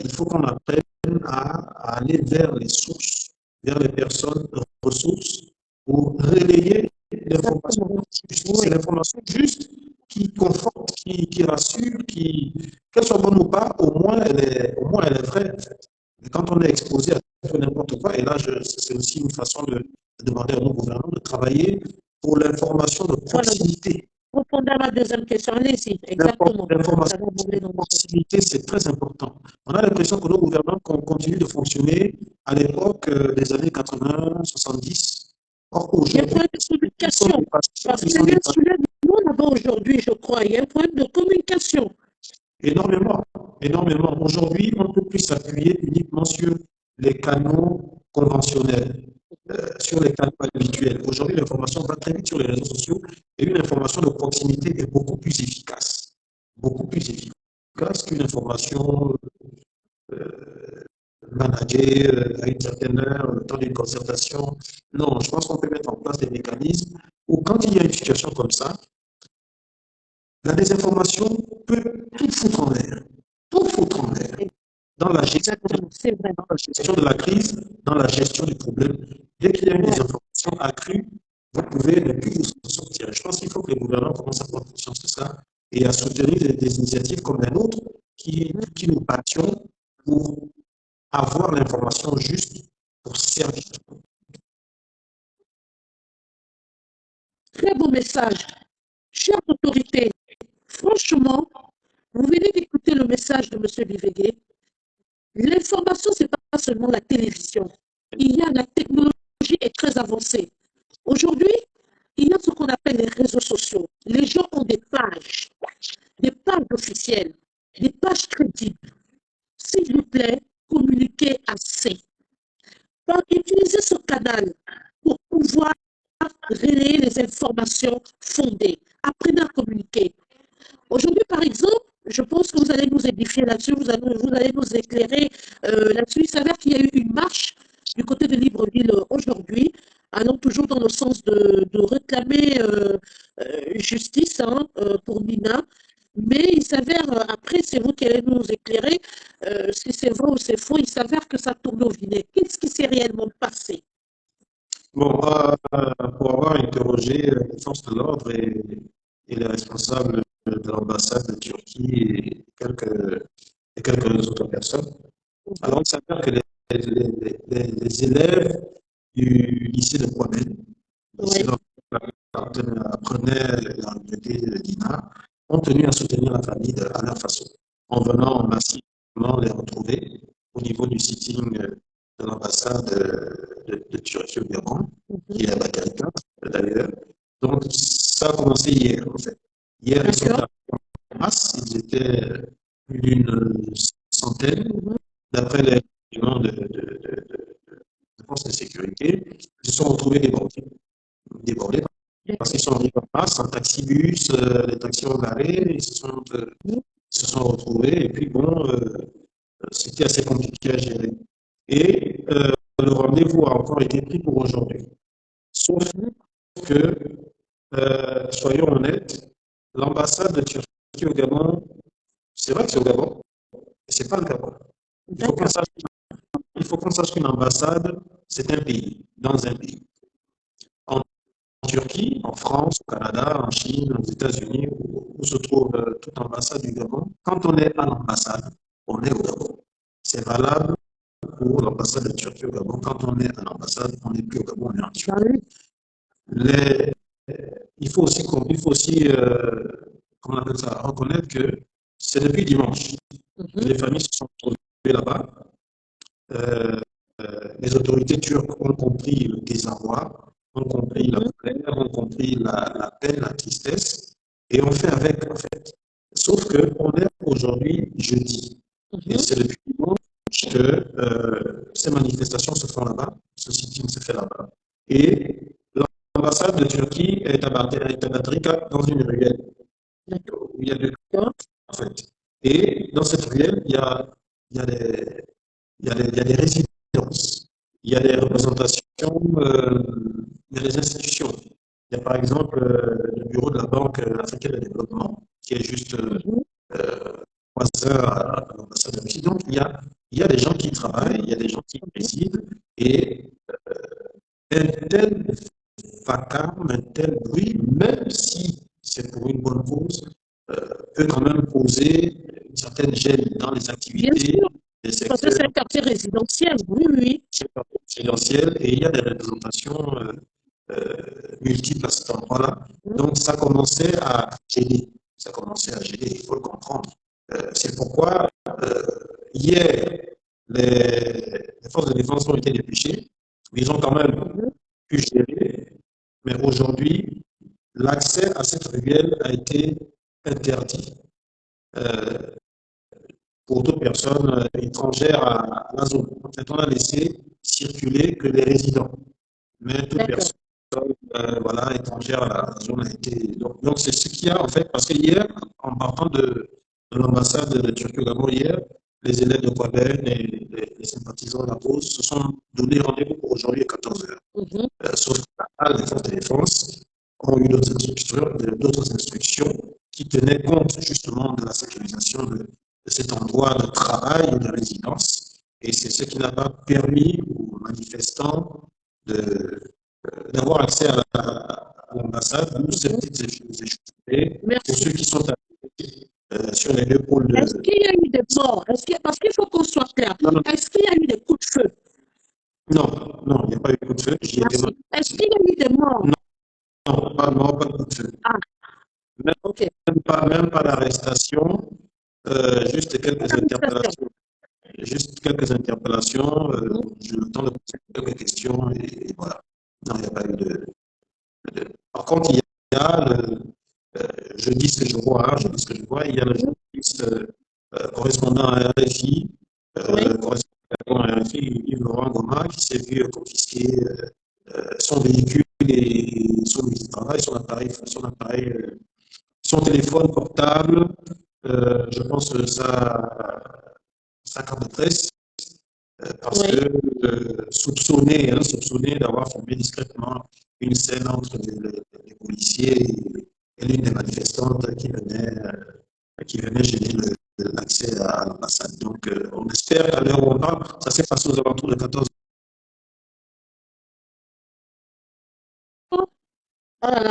Il faut qu'on apprenne à aller vers les sources, vers les personnes ressources pour relayer l'information juste. C'est l'information juste qui conforte, qui rassure, qu'elle soit bonne ou pas, au moins elle est vraie en fait. Et quand on est exposé à tout n'importe quoi, et là c'est aussi une façon de demander à nos gouvernants de travailler pour l'information de proximité. Répondez à ma deuxième question, allez-y, exactement. L'information de proximité, c'est très important. On a l'impression que nos gouvernants continuent de fonctionner à l'époque des années 80, 70. Or, il y a un problème de communication. Parce que celui que nous avons aujourd'hui, je crois, il y a un problème de communication. Énormément, énormément. Aujourd'hui, on ne peut plus s'appuyer uniquement sur les canaux conventionnels, sur les canaux habituels. Aujourd'hui, l'information va très vite sur les réseaux sociaux et une information de proximité est beaucoup plus efficace qu'une information managée à une certaine heure, le temps d'une concertation. Non, je pense qu'on peut mettre en place des mécanismes où quand il y a une situation comme ça, la désinformation peut tout foutre en l'air. Dans la gestion de la crise, dans la gestion du problème. Dès qu'il y a une désinformation accrue, vous pouvez ne plus vous sortir. Je pense qu'il faut que les gouvernants commencent à prendre conscience de ça et à soutenir des initiatives comme la nôtre qui nous battions pour avoir l'information juste pour servir. Très beau message. Chères autorités, franchement, vous venez d'écouter le message de M. Bivegé. L'information, ce n'est pas seulement la télévision. La technologie est très avancée. Aujourd'hui, il y a ce qu'on appelle les réseaux sociaux. Les gens ont des pages officielles, des pages crédibles. S'il vous plaît, communiquez assez. Utilisez ce canal pour pouvoir relayer les informations fondées. Apprenez à communiquer. Aujourd'hui, par exemple, je pense que vous allez nous édifier là-dessus, vous allez nous éclairer là-dessus. Il s'avère qu'il y a eu une marche du côté de Libreville aujourd'hui, allant toujours dans le sens de réclamer justice pour Nina. Mais il s'avère, après, c'est vous qui allez nous éclairer, si c'est vrai ou c'est faux, il s'avère que ça tourne au vinaigre. Qu'est-ce qui s'est réellement passé? Bon, pour avoir interrogé les forces de l'ordre et les responsables de l'ambassade de Turquie et quelques autres personnes, alors il s'avère que les élèves du lycée de Kwame, apprenaient la réalité de Dina, ont tenu à soutenir la famille à leur façon, en venant massivement les retrouver au niveau du sitting de l'ambassade de Turquie au Gabon, qui est à Bakarika d'ailleurs. Donc, ça a commencé hier, en fait. Hier, ils sont arrivés en masse, ils étaient plus d'une centaine, d'après les renseignements de forces de sécurité, ils se sont retrouvés débordés parce qu'ils sont arrivés en masse, en taxi-bus, les taxis ont garé, ils se sont retrouvés, et puis bon, c'était assez compliqué à gérer. Et le rendez-vous a encore été pris pour aujourd'hui. Sauf que, soyons honnêtes, l'ambassade de Turquie au Gabon, c'est vrai que c'est au Gabon, mais c'est pas le Gabon. Il faut qu'on sache qu'une ambassade, c'est un pays, dans un pays. En Turquie, en France, au Canada, en Chine, aux États-Unis, où se trouve toute ambassade du Gabon, quand on est à l'ambassade, on est au Gabon. C'est valable pour l'ambassade de Turquie au Gabon. Quand on est à l'ambassade, on n'est plus au Gabon, on est en Turquie. Il faut aussi comment on appelle ça, reconnaître que c'est depuis dimanche que les familles se sont retrouvées là-bas. Les autorités turques ont compris le désarroi, ont compris la colère, ont compris la peine, la tristesse, et on fait avec, en fait. Sauf qu'on est aujourd'hui jeudi. Et c'est depuis dimanche que ces manifestations se font là-bas, ce sitting se fait là-bas. Et l'ambassade de Turquie est à Batrika, dans une ruelle. Où il y a deux camps, en fait. Et dans cette ruelle, il y a des résidences, il y a des représentations, il y a des institutions. Il y a par exemple le bureau de la Banque africaine de développement, qui est juste voisin à l'ambassade de Russie. Donc, il y a des gens qui travaillent, il y a des gens qui résident, et un tel vacarme, un tel bruit, même si c'est pour une bonne cause, peut quand même causer une certaine gêne dans les activités. Parce que c'est un quartier résidentiel, oui. C'est un quartier résidentiel et il y a des représentations multiples à cet endroit-là. Donc, ça commençait à gêner. Il faut le comprendre. C'est pourquoi, hier, les forces de défense ont été dépêchées. Ils ont quand même pu gérer. Mais aujourd'hui, l'accès à cette ruelle a été interdit pour toute personne étrangère à la zone. En fait, on a laissé circuler que les résidents. Mais toute personne étrangère à la zone a été... Donc c'est ce qu'il y a, en fait, parce que hier, en partant de l'ambassade de Turquie au Gabon, hier, les élèves de Kouaben et les sympathisants de la cause se sont donné rendez-vous pour aujourd'hui à 14 h. Sauf que les forces de défense ont eu d'autres instructions qui tenaient compte justement de la sécurisation de cet endroit de travail et de résidence. Et c'est ce qui n'a pas permis aux manifestants d'avoir accès à l'ambassade, où ces petites échouées pour ceux qui sont arrivés sur les deux pôles de... Est-ce qu'il y a eu des morts? Parce qu'il faut qu'on soit clair. Est-ce qu'il y a eu des coups de feu? Non, il n'y a pas eu de coup de feu. Est-ce qu'il y a eu des morts? Non, pas de mort, pas de coup de feu. Même pas d'arrestation, juste quelques interpellations. J'ai eu le temps de poser quelques questions et voilà. Non, il n'y a pas eu de... Par contre, il y a je dis ce que je vois, il y a le journaliste correspondant à RFI, Yves-Laurent Goma, qui s'est vu confisquer son véhicule et son outil de travail, son téléphone portable, je pense sa carte de presse, parce que soupçonné d'avoir filmé discrètement une scène entre les policiers et l'une des manifestantes qui venait gêner l'accès à l'ambassade. Donc, on espère qu'à l'heure où on parle, ça s'est passé aux alentours de 14 h.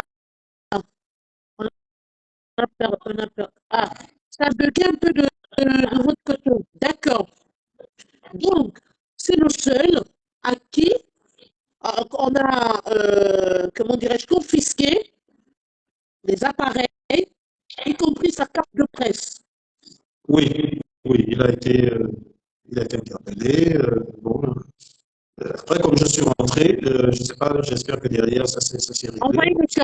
Ah, ça buguait un peu de votre côté. D'accord. Donc, c'est le seul à qui on a, comment dirais-je, confisqué des appareils, y compris sa carte de presse. Oui, il a été interpellé. Après, comme je suis rentré, je ne sais pas, j'espère que derrière, ça s'est réglé. Envoyez, monsieur,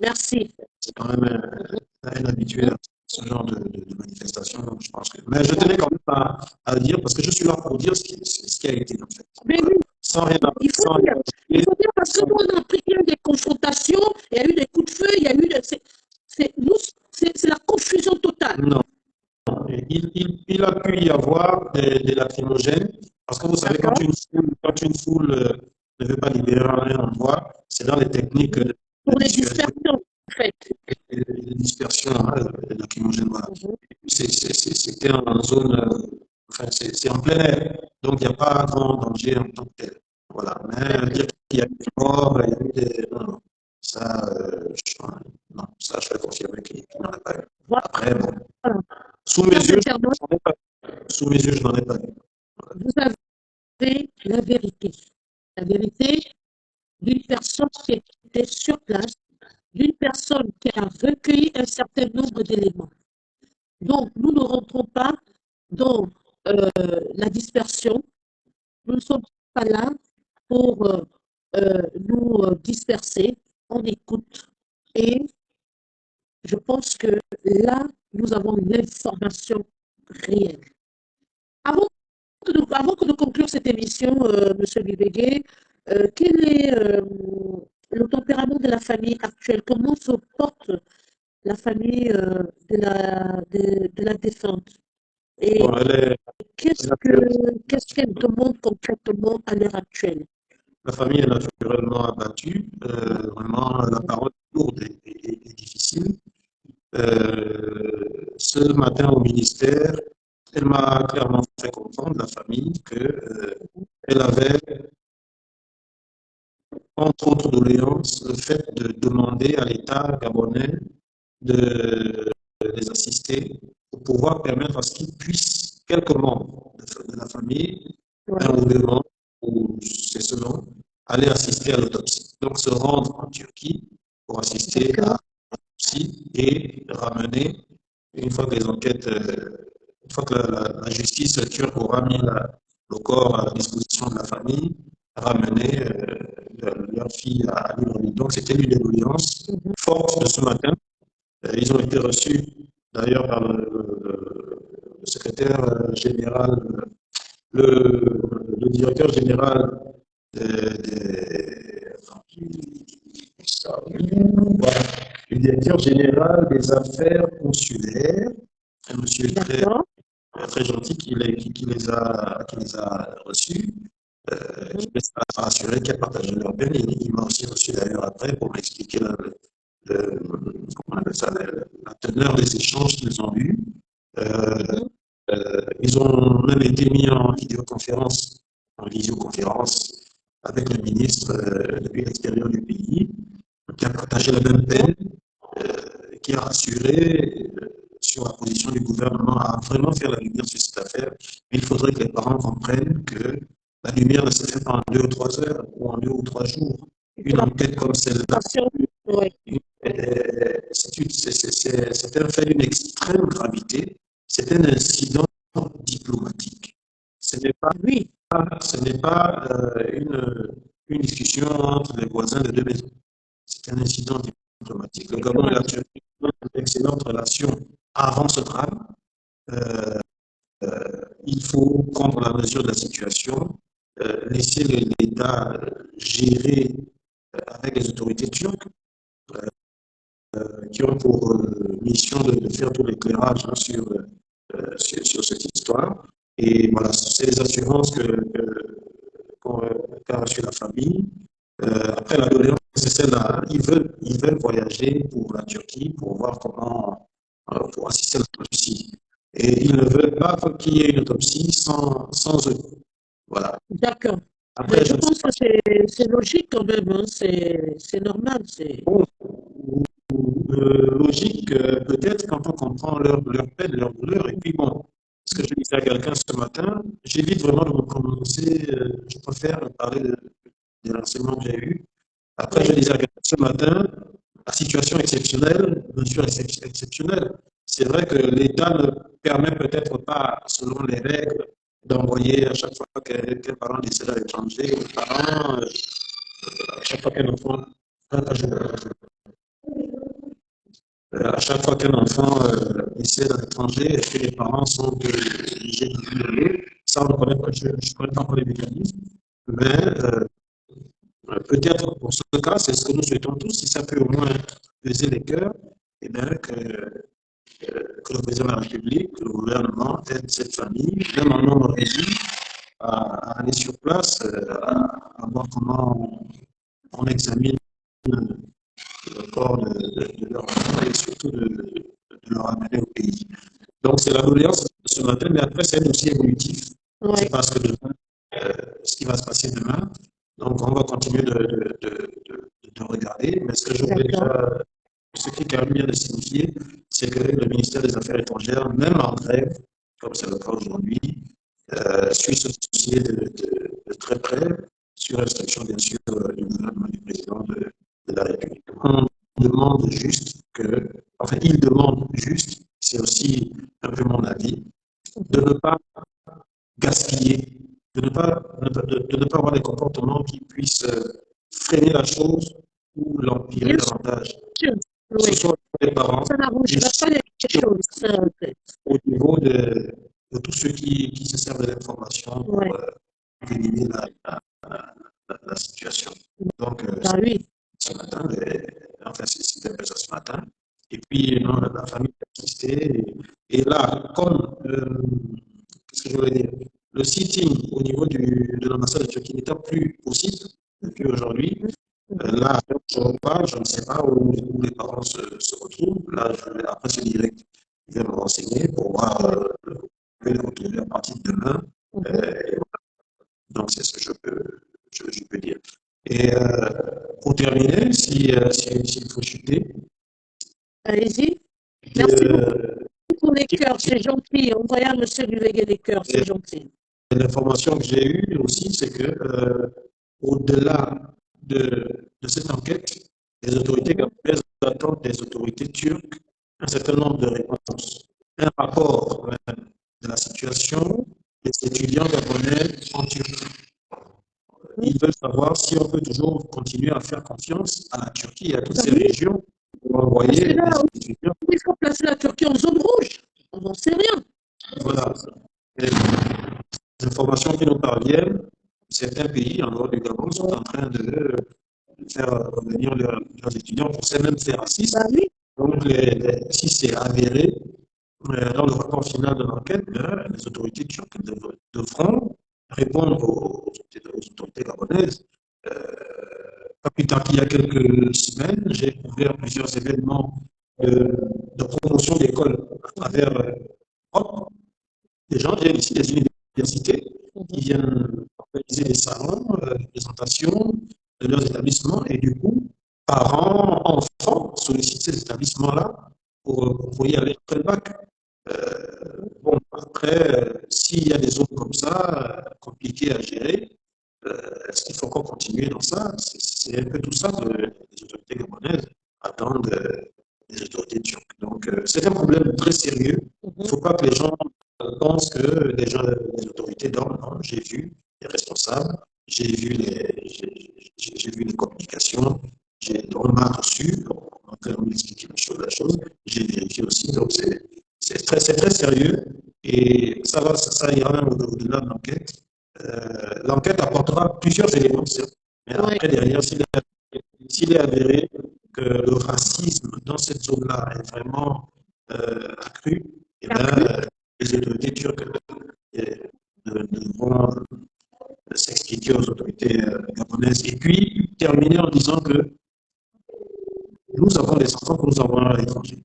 merci. C'est quand même un habitué à ce genre de manifestation, donc je pense que... Mais je tenais quand même à le dire, parce que je suis là pour dire ce qui a été, en fait. Mais oui, Sans rien il faut dire parce que nous, on a pris des confrontations, il y a eu des coups de feu, il y a eu... C'est la confusion totale. Non. Il a pu y avoir des lacrymogènes, parce que vous savez, quand une foule ne veut pas libérer un endroit, c'est dans les techniques pour les dispersions, en fait. Les dispersions, les lacrymogènes, voilà. C'était en zone, enfin, c'est en plein air, donc il n'y a pas grand danger en tant que tel. Voilà. Mais dire qu'il y a eu des morts, il y a eu des... Non, ça, je peux confirmer qu'il n'y en a pas eu. Après, bon. Sous mes yeux, je n'en ai pas eu. Vous avez la vérité. La vérité d'une personne qui était sur place, d'une personne qui a recueilli un certain nombre d'éléments. Donc, nous ne rentrons pas dans la dispersion. Nous ne sommes pas là pour nous disperser. On écoute. Et je pense que là, nous avons l'information réelle. Avant de conclure cette émission, M. Bibégué, quel est le tempérament de la famille actuelle? Comment se porte la famille de la défunte? Et bon, qu'est-ce qu'elle demande concrètement à l'heure actuelle? La famille est naturellement abattue. Vraiment, la parole est lourde et difficile. Ce matin au ministère, elle m'a clairement fait comprendre, la famille, qu'elle avait, entre autres doléances, le fait de demander à l'État gabonais de les assister pour pouvoir permettre à ce qu'ils puissent, quelques membres de la famille, un ou deux membres, ou c'est selon, aller assister à l'autopsie. Donc se rendre en Turquie pour assister à l'autopsie et ramener, une fois que les enquêtes, une fois que la justice turque aura mis le corps à la disposition de la famille, ramener leur fille à Libreville. Donc c'était l'une des doléances fortes de ce matin. Ils ont été reçus d'ailleurs par le secrétaire général, le directeur général le directeur général des affaires consulaires, un monsieur très gentil qui les a reçus, qui les a rassurés, qui a partagé leur peine. Il m'a aussi reçu d'ailleurs après pour m'expliquer la teneur des échanges qu'ils ont eus. Ils ont même été mis en visioconférence avec le ministre depuis l'extérieur du pays, qui a partagé la même peine, qui a rassuré sur la position du gouvernement à vraiment faire la lumière sur cette affaire. Mais il faudrait que les parents comprennent que la lumière ne se fait pas en 2 ou 3 heures ou en 2 ou 3 jours. Une enquête comme celle-là, c'est un fait d'une extrême gravité, c'est un incident diplomatique. Ce n'est pas une discussion entre les voisins de 2 maisons. C'est un incident diplomatique. Le Gabon et la Turquie ont d'excellentes relations avant ce drame. Il faut prendre la mesure de la situation, laisser l'État gérer avec les autorités turques qui ont pour mission de faire tout l'éclairage sur cette histoire. Et voilà, c'est les assurances qu'a reçu la famille. Après, la doléance, c'est celle-là. Ils veulent voyager pour la Turquie pour voir comment, pour assister à l'autopsie. Et ils ne veulent pas qu'il y ait une autopsie sans eux. Voilà. D'accord. Après, je pense que c'est logique quand même, hein. C'est normal. Bon, logique, peut-être quand on comprend leur peine, leur douleur. Et puis bon, ce que je disais à quelqu'un ce matin, j'évite vraiment de me prononcer, je préfère parler des renseignements que j'ai eus. Après, je disais à quelqu'un ce matin, la situation exceptionnelle, bien sûr exceptionnelle. C'est vrai que l'État ne permet peut-être pas, selon les règles, d'envoyer à chaque fois qu'un parent décède à l'étranger, les parents fois qu'un enfant, à chaque fois qu'un enfant essaie à l'étranger et que les parents sont obligés de violer, ça on connaît, je ne connais pas encore les mécanismes, mais peut-être pour ce cas, c'est ce que nous souhaitons tous, si ça peut au moins peser les cœurs, et bien que le président de la République, que le gouvernement aide cette famille, même en nombre réduit, à aller sur place, à voir comment on examine le corps de leur enfant et surtout de le ramener au pays. Donc c'est la doléance de ce matin, mais après c'est un dossier évolutif. On ne sait pas ce que demain, ce qui va se passer demain. Donc on va continuer de regarder. Mais ce que je voulais déjà, ce qui est quand même bien de signifier, c'est que le ministère des Affaires étrangères, même en grève, comme c'est le cas aujourd'hui, suit ce dossier de très près, sur instruction bien sûr du gouvernement du président de la République. On demande juste que, enfin, il demande juste, c'est aussi un peu mon avis, de ne pas gaspiller, de ne pas avoir des comportements qui puissent freiner la chose ou l'empirer davantage. Ce sont les parents au niveau de tous ceux qui se servent de l'information pour éliminer la situation. Donc, ce matin, enfin, c'était un peu ça ce matin. Et puis, non, la famille a assisté. Et là, comme, qu'est-ce que je voulais dire, le sitting au niveau de l'ambassade de Turquie n'étant plus possible depuis aujourd'hui, là, je reparle, je ne sais pas où les parents se retrouvent. Là, après ce direct, je vais me renseigner pour voir les retrouver à partir de demain. Donc, c'est ce que je peux dire. Et pour terminer, s'il faut chuter. Allez-y. Merci beaucoup pour les cœurs, c'est gentil. Envoyez à M. Duvégué des cœurs, c'est gentil. L'information que j'ai eue aussi, c'est que au-delà de cette enquête, les autorités gabonaise attendent des autorités turques un certain nombre de réponses. Un rapport de la situation des étudiants gabonais en Turquie. Ils veulent savoir si on peut toujours continuer à faire confiance à la Turquie et à toutes ces régions pour envoyer des étudiants. Il faut placer la Turquie en zone rouge. On n'en sait rien. Voilà. Les informations qui nous parviennent, certains pays en dehors du Gabon sont en train de faire revenir leurs étudiants pour ces mêmes faits racistes. Donc, si c'est avéré, dans le rapport final de l'enquête, les autorités turques devront répondre aux autorités gabonaises. Pas plus tard qu'il y a quelques semaines, j'ai couvert plusieurs événements de promotion d'écoles à travers l'Europe. Des gens viennent ici des universités qui viennent organiser des salons, des présentations de leurs établissements et du coup, parents, enfants sollicitent ces établissements-là pour y aller après le bac. Bon, après, s'il y a des zones comme ça, compliquées à gérer, est-ce qu'il faut qu'on continue dans ça? C'est un peu tout ça que les autorités gabonaises attendent des autorités turques. Donc, c'est un problème très sérieux. Il ne faut pas que les gens pensent que les autorités dorment. Non, j'ai vu les responsables, j'ai vu les communications, on m'a reçu, on m'a expliqué la chose, j'ai vérifié aussi. Donc, c'est très sérieux et ça ira même au-delà de l'enquête. L'enquête apportera plusieurs éléments, mais après, derrière, s'il est avéré que le racisme dans cette zone-là est vraiment accru, et bien, les autorités turques devront s'expliquer aux autorités gabonaises. Et puis, terminer en disant que nous avons des enfants que nous avons à l'étranger.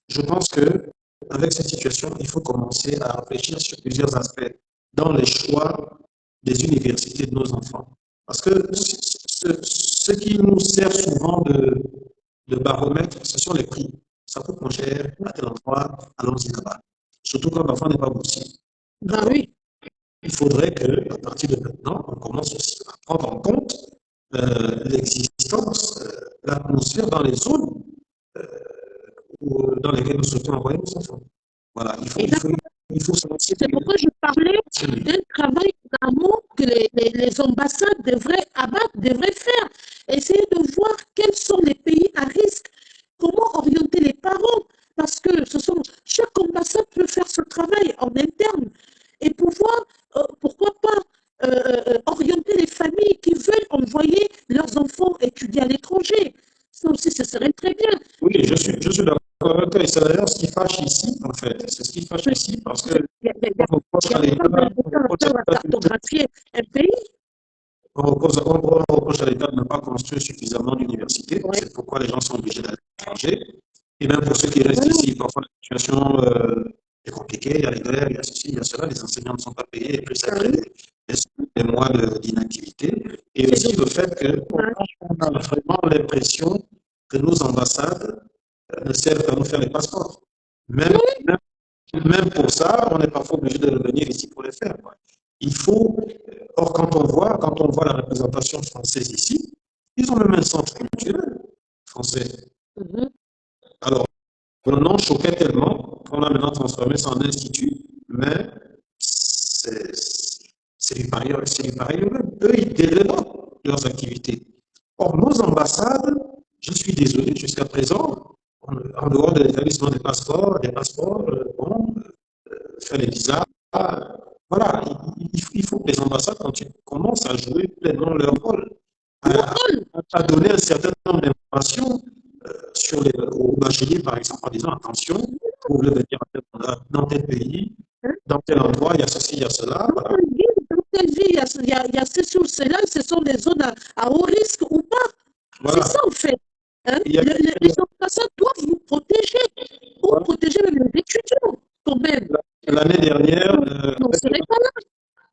Je pense que avec cette situation, il faut commencer à réfléchir sur plusieurs aspects dans les choix des universités de nos enfants. Parce que ce qui nous sert souvent de baromètre, ce sont les prix. Ça coûte moins cher à tel endroit, allons-y là-bas. Surtout quand l'enfant n'est pas boursier. Ben oui. Il faudrait qu'à partir de maintenant, on commence aussi à prendre en compte l'existence, l'atmosphère dans les zones dans lesquelles nous souhaitons envoyer nos enfants. Voilà, il faut c'est pourquoi je parlais d'un travail d'amour que les ambassades devraient faire. Essayer de étudier à l'étranger. Ça aussi, ce serait très bien. Oui, je suis d'accord avec toi. Et c'est d'ailleurs ce qui fâche ici, en fait. C'est ce qui fâche ici parce que Il y on reproche a à l'État, pas de cartographier un pays. on reproche à l'État de ne pas construire suffisamment d'universités. Ouais. C'est pourquoi les gens sont obligés d'aller à l'étranger. Et même pour ceux qui restent ici, parfois la situation est compliquée. Il y a les grèves, il y a ceci, il y a cela. Les enseignants ne sont pas payés et puis ça crée des mois d'inactivité. Et aussi le fait qu'on a vraiment l'impression que nos ambassades ne servent qu'à nous faire les passeports. Même pour ça, on est parfois obligé de revenir ici pour les faire. Il faut, or quand on voit la représentation française ici, ils ont même un centre culturel français. Alors, le nom choquait tellement qu'on a maintenant transformé ça en institut, mais c'est du pareil au même. Eux, ils développent leurs activités. Or, nos ambassades, je suis désolé, jusqu'à présent, en dehors de l'établissement des passeports, faire les visas, voilà, il faut que les ambassades commencent à jouer pleinement leur rôle, à donner un certain nombre d'informations aux bacheliers, par exemple, en disant attention, vous voulez venir dans tel pays, dans tel endroit, il y a ceci, il y a cela. Voilà. Dans telle ville, il y a ceci ou cela, ce sont des zones à haut risque ou pas. Voilà. C'est ça, en fait. Hein? Les ambassades doivent vous protéger, ou protéger même les étudiants, quand même. L'année dernière,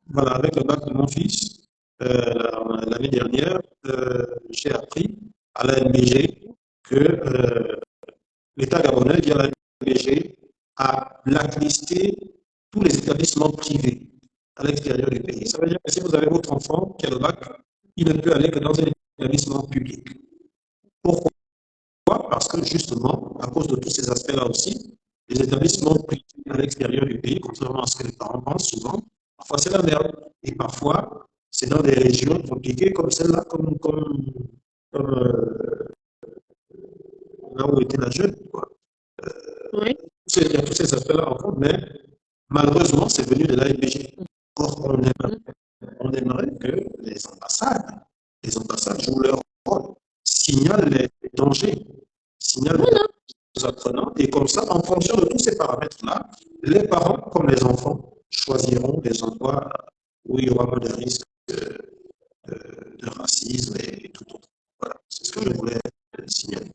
voilà, avec le bac de mon fils, l'année dernière, j'ai appris à la NBG que l'État gabonais, via la NBG, a blacklisté tous les établissements privés à l'extérieur du pays. Ça veut dire que si vous avez votre enfant qui a le bac, il ne peut aller que dans un établissement public. Pourquoi? Parce que justement, à cause de tous ces aspects-là aussi, les établissements privés à l'extérieur du pays, contrairement à ce que les parents pensent souvent, parfois c'est la merde. Et parfois, c'est dans des régions compliquées comme celle-là, comme là où était la jeune. Oui. Il y a tous ces aspects-là encore, mais malheureusement, c'est venu de l'AMBG. Or, on aimerait que les ambassades jouent leur rôle, signalent les dangers, signalent les apprenants, et comme ça, en fonction de tous ces paramètres-là, les parents comme les enfants choisiront des endroits où il y aura moins de risques de racisme et tout autre. Voilà, c'est ce que je voulais signaler.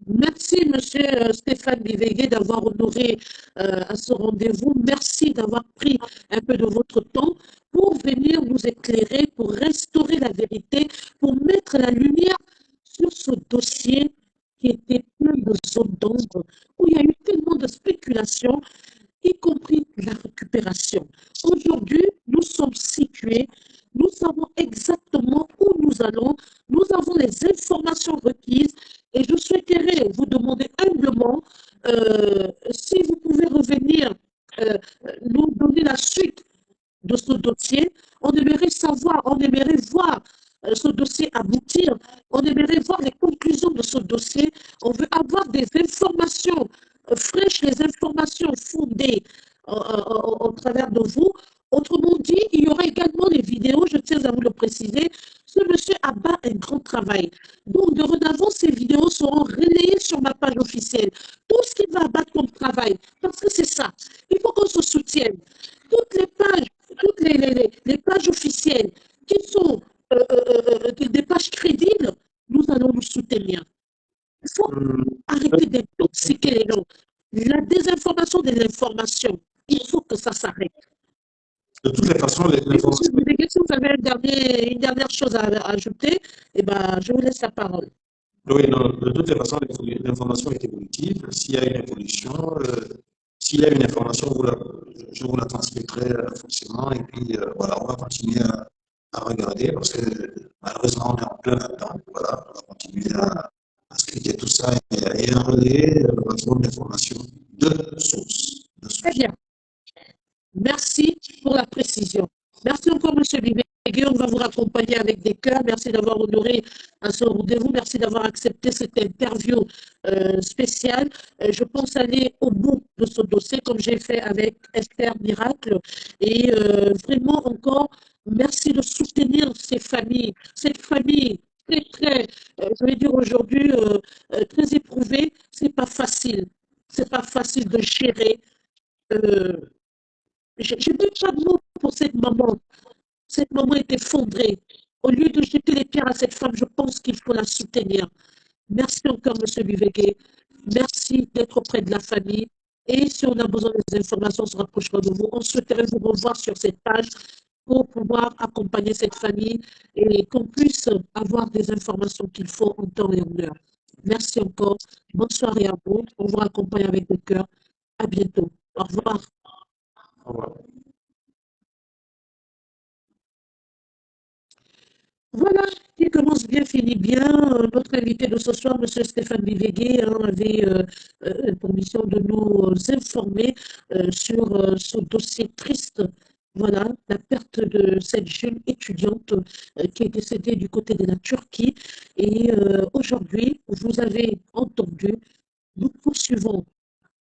Merci, monsieur Stéphane Bivegué, d'avoir honoré à ce rendez-vous. Merci d'avoir pris un peu de votre temps pour venir nous éclairer, pour restaurer la vérité, pour mettre la lumière sur ce dossier qui était plein de zones d'ombre, où il y a eu tellement de spéculations, y compris la récupération. Aujourd'hui, nous sommes situés, nous savons exactement où nous allons, nous avons les informations requises et je souhaiterais vous demander humblement si vous pouvez revenir nous donner la suite de ce dossier. On aimerait savoir, on aimerait voir ce dossier aboutir, on aimerait voir les conclusions de ce dossier, on veut avoir des informations fraîches, les informations fondées au travers de vous. Autrement dit, il y aura également des vidéos, je tiens à vous le préciser. Ce monsieur abat un grand travail. Donc, dorénavant, ces vidéos seront relayées sur ma page officielle. Tout ce qu'il va abattre comme travail, parce que c'est ça. Il faut qu'on se soutienne. Toutes les pages, les pages officielles qui sont des pages crédibles, nous allons nous soutenir. Il faut arrêter d'intoxiquer les gens. La désinformation de l'information, il faut que ça s'arrête. De toutes les façons, l'information... Si vous avez une dernière chose à ajouter, eh ben, je vous laisse la parole. Oui, non, de toutes les façons, l'information est évolutive. S'il y a une évolution, s'il y a une information, je vous la transmettrai forcément. Et puis, voilà, on va continuer à regarder parce que malheureusement, on est en plein là-dedans. Voilà, on va continuer à expliquer tout ça et à relayer le maximum d'informations de source. Très bien. Merci pour la précision. Merci encore, M. Bivegué. On va vous raccompagner avec des cœurs. Merci d'avoir honoré à ce rendez-vous. Merci d'avoir accepté cette interview spéciale. Je pense aller au bout de ce dossier, comme j'ai fait avec Esther Miracle. Et vraiment encore, merci de soutenir ces familles. Cette famille je vais dire aujourd'hui, très éprouvée. C'est pas facile. C'est pas facile de gérer. Euh, j'ai même pas de mots pour cette maman. Cette maman est effondrée. Au lieu de jeter les pierres à cette femme, je pense qu'il faut la soutenir. Merci encore, M. Biveke. Merci d'être auprès de la famille. Et si on a besoin des informations, on se rapprochera de vous. On souhaiterait vous revoir sur cette page pour pouvoir accompagner cette famille et qu'on puisse avoir des informations qu'il faut en temps et en heure. Merci encore. Bonne soirée à vous. On vous accompagne avec le cœur. À bientôt. Au revoir. Au revoir. Voilà, qui commence bien, finit bien. Notre invité de ce soir, M. Stéphane Biveke, avait pour mission de nous informer sur ce dossier triste. Voilà, la perte de cette jeune étudiante qui est décédée du côté de la Turquie. Et aujourd'hui, vous avez entendu, nous poursuivons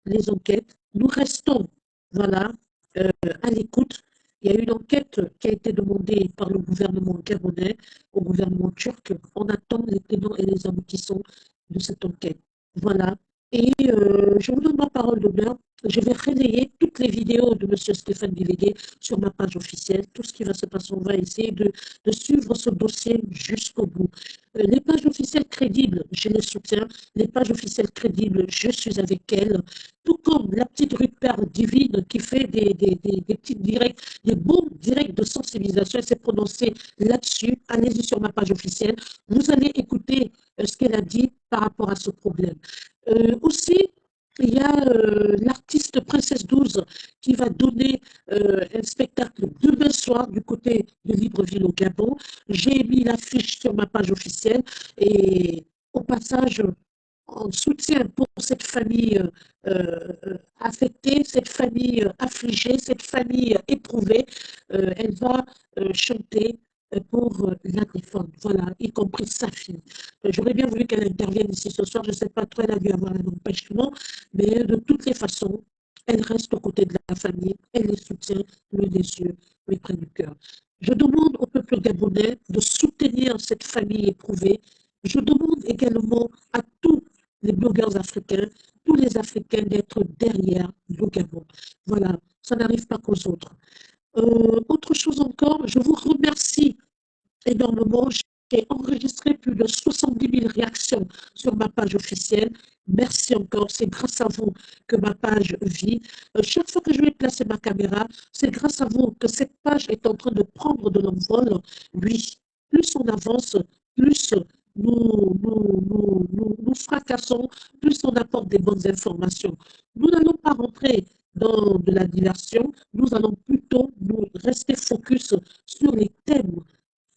les enquêtes, nous restons, voilà, à l'écoute. Il y a une enquête qui a été demandée par le gouvernement gabonais au gouvernement turc. On attend les tenants et les aboutissants de cette enquête. Voilà. Et je vous donne ma parole d'honneur. Je vais relayer toutes les vidéos de M. Stéphane Biveke sur ma page officielle. Tout ce qui va se passer, on va essayer de suivre ce dossier jusqu'au bout. Les pages officielles crédibles, je les soutiens. Les pages officielles crédibles, je suis avec elles. Tout comme la petite Rupert Divine qui fait des petits directs, des bons directs de sensibilisation. Elle s'est prononcée là-dessus. Allez-y sur ma page officielle. Vous allez écouter ce qu'elle a dit par rapport à ce problème. Aussi, il y a l'artiste Princesse 12 qui va donner un spectacle demain soir du côté de Libreville au Gabon. J'ai mis l'affiche sur ma page officielle et au passage, en soutien pour cette famille affectée, cette famille affligée, cette famille éprouvée, elle va chanter pour la défendre, voilà, y compris sa fille. J'aurais bien voulu qu'elle intervienne ici ce soir, je ne sais pas trop, elle a dû avoir un empêchement, mais de toutes les façons, elle reste aux côtés de la famille, elle les soutient, loin des yeux, loin près du cœur. Je demande au peuple gabonais de soutenir cette famille éprouvée. Je demande également à tous les blogueurs africains, tous les Africains d'être derrière le Gabon. Voilà, ça n'arrive pas qu'aux autres. Autre chose encore, je vous remercie énormément. J'ai enregistré plus de 70 000 réactions sur ma page officielle. Merci encore, c'est grâce à vous que ma page vit. Chaque fois que je vais placer ma caméra, c'est grâce à vous que cette page est en train de prendre de l'envol. Oui, plus on avance, plus nous fracassons, plus on apporte des bonnes informations. Nous n'allons pas rentrer dans de la diversion, nous allons plutôt nous rester focus sur les thèmes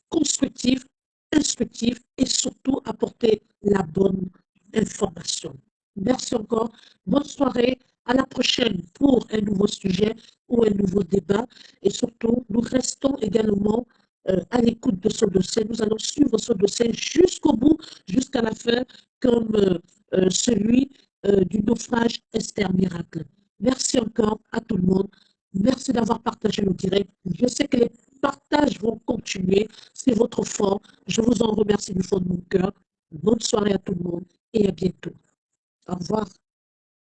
constructifs, instructifs et surtout apporter la bonne information. Merci encore. Bonne soirée. À la prochaine pour un nouveau sujet ou un nouveau débat. Et surtout, nous restons également à l'écoute de ce dossier. Nous allons suivre ce dossier jusqu'au bout, jusqu'à la fin, comme celui du naufrage Esther Miracle. Merci encore à tout le monde. Merci d'avoir partagé le direct. Je sais que les partages vont continuer. C'est votre fort. Je vous en remercie du fond de mon cœur. Bonne soirée à tout le monde et à bientôt. Au revoir.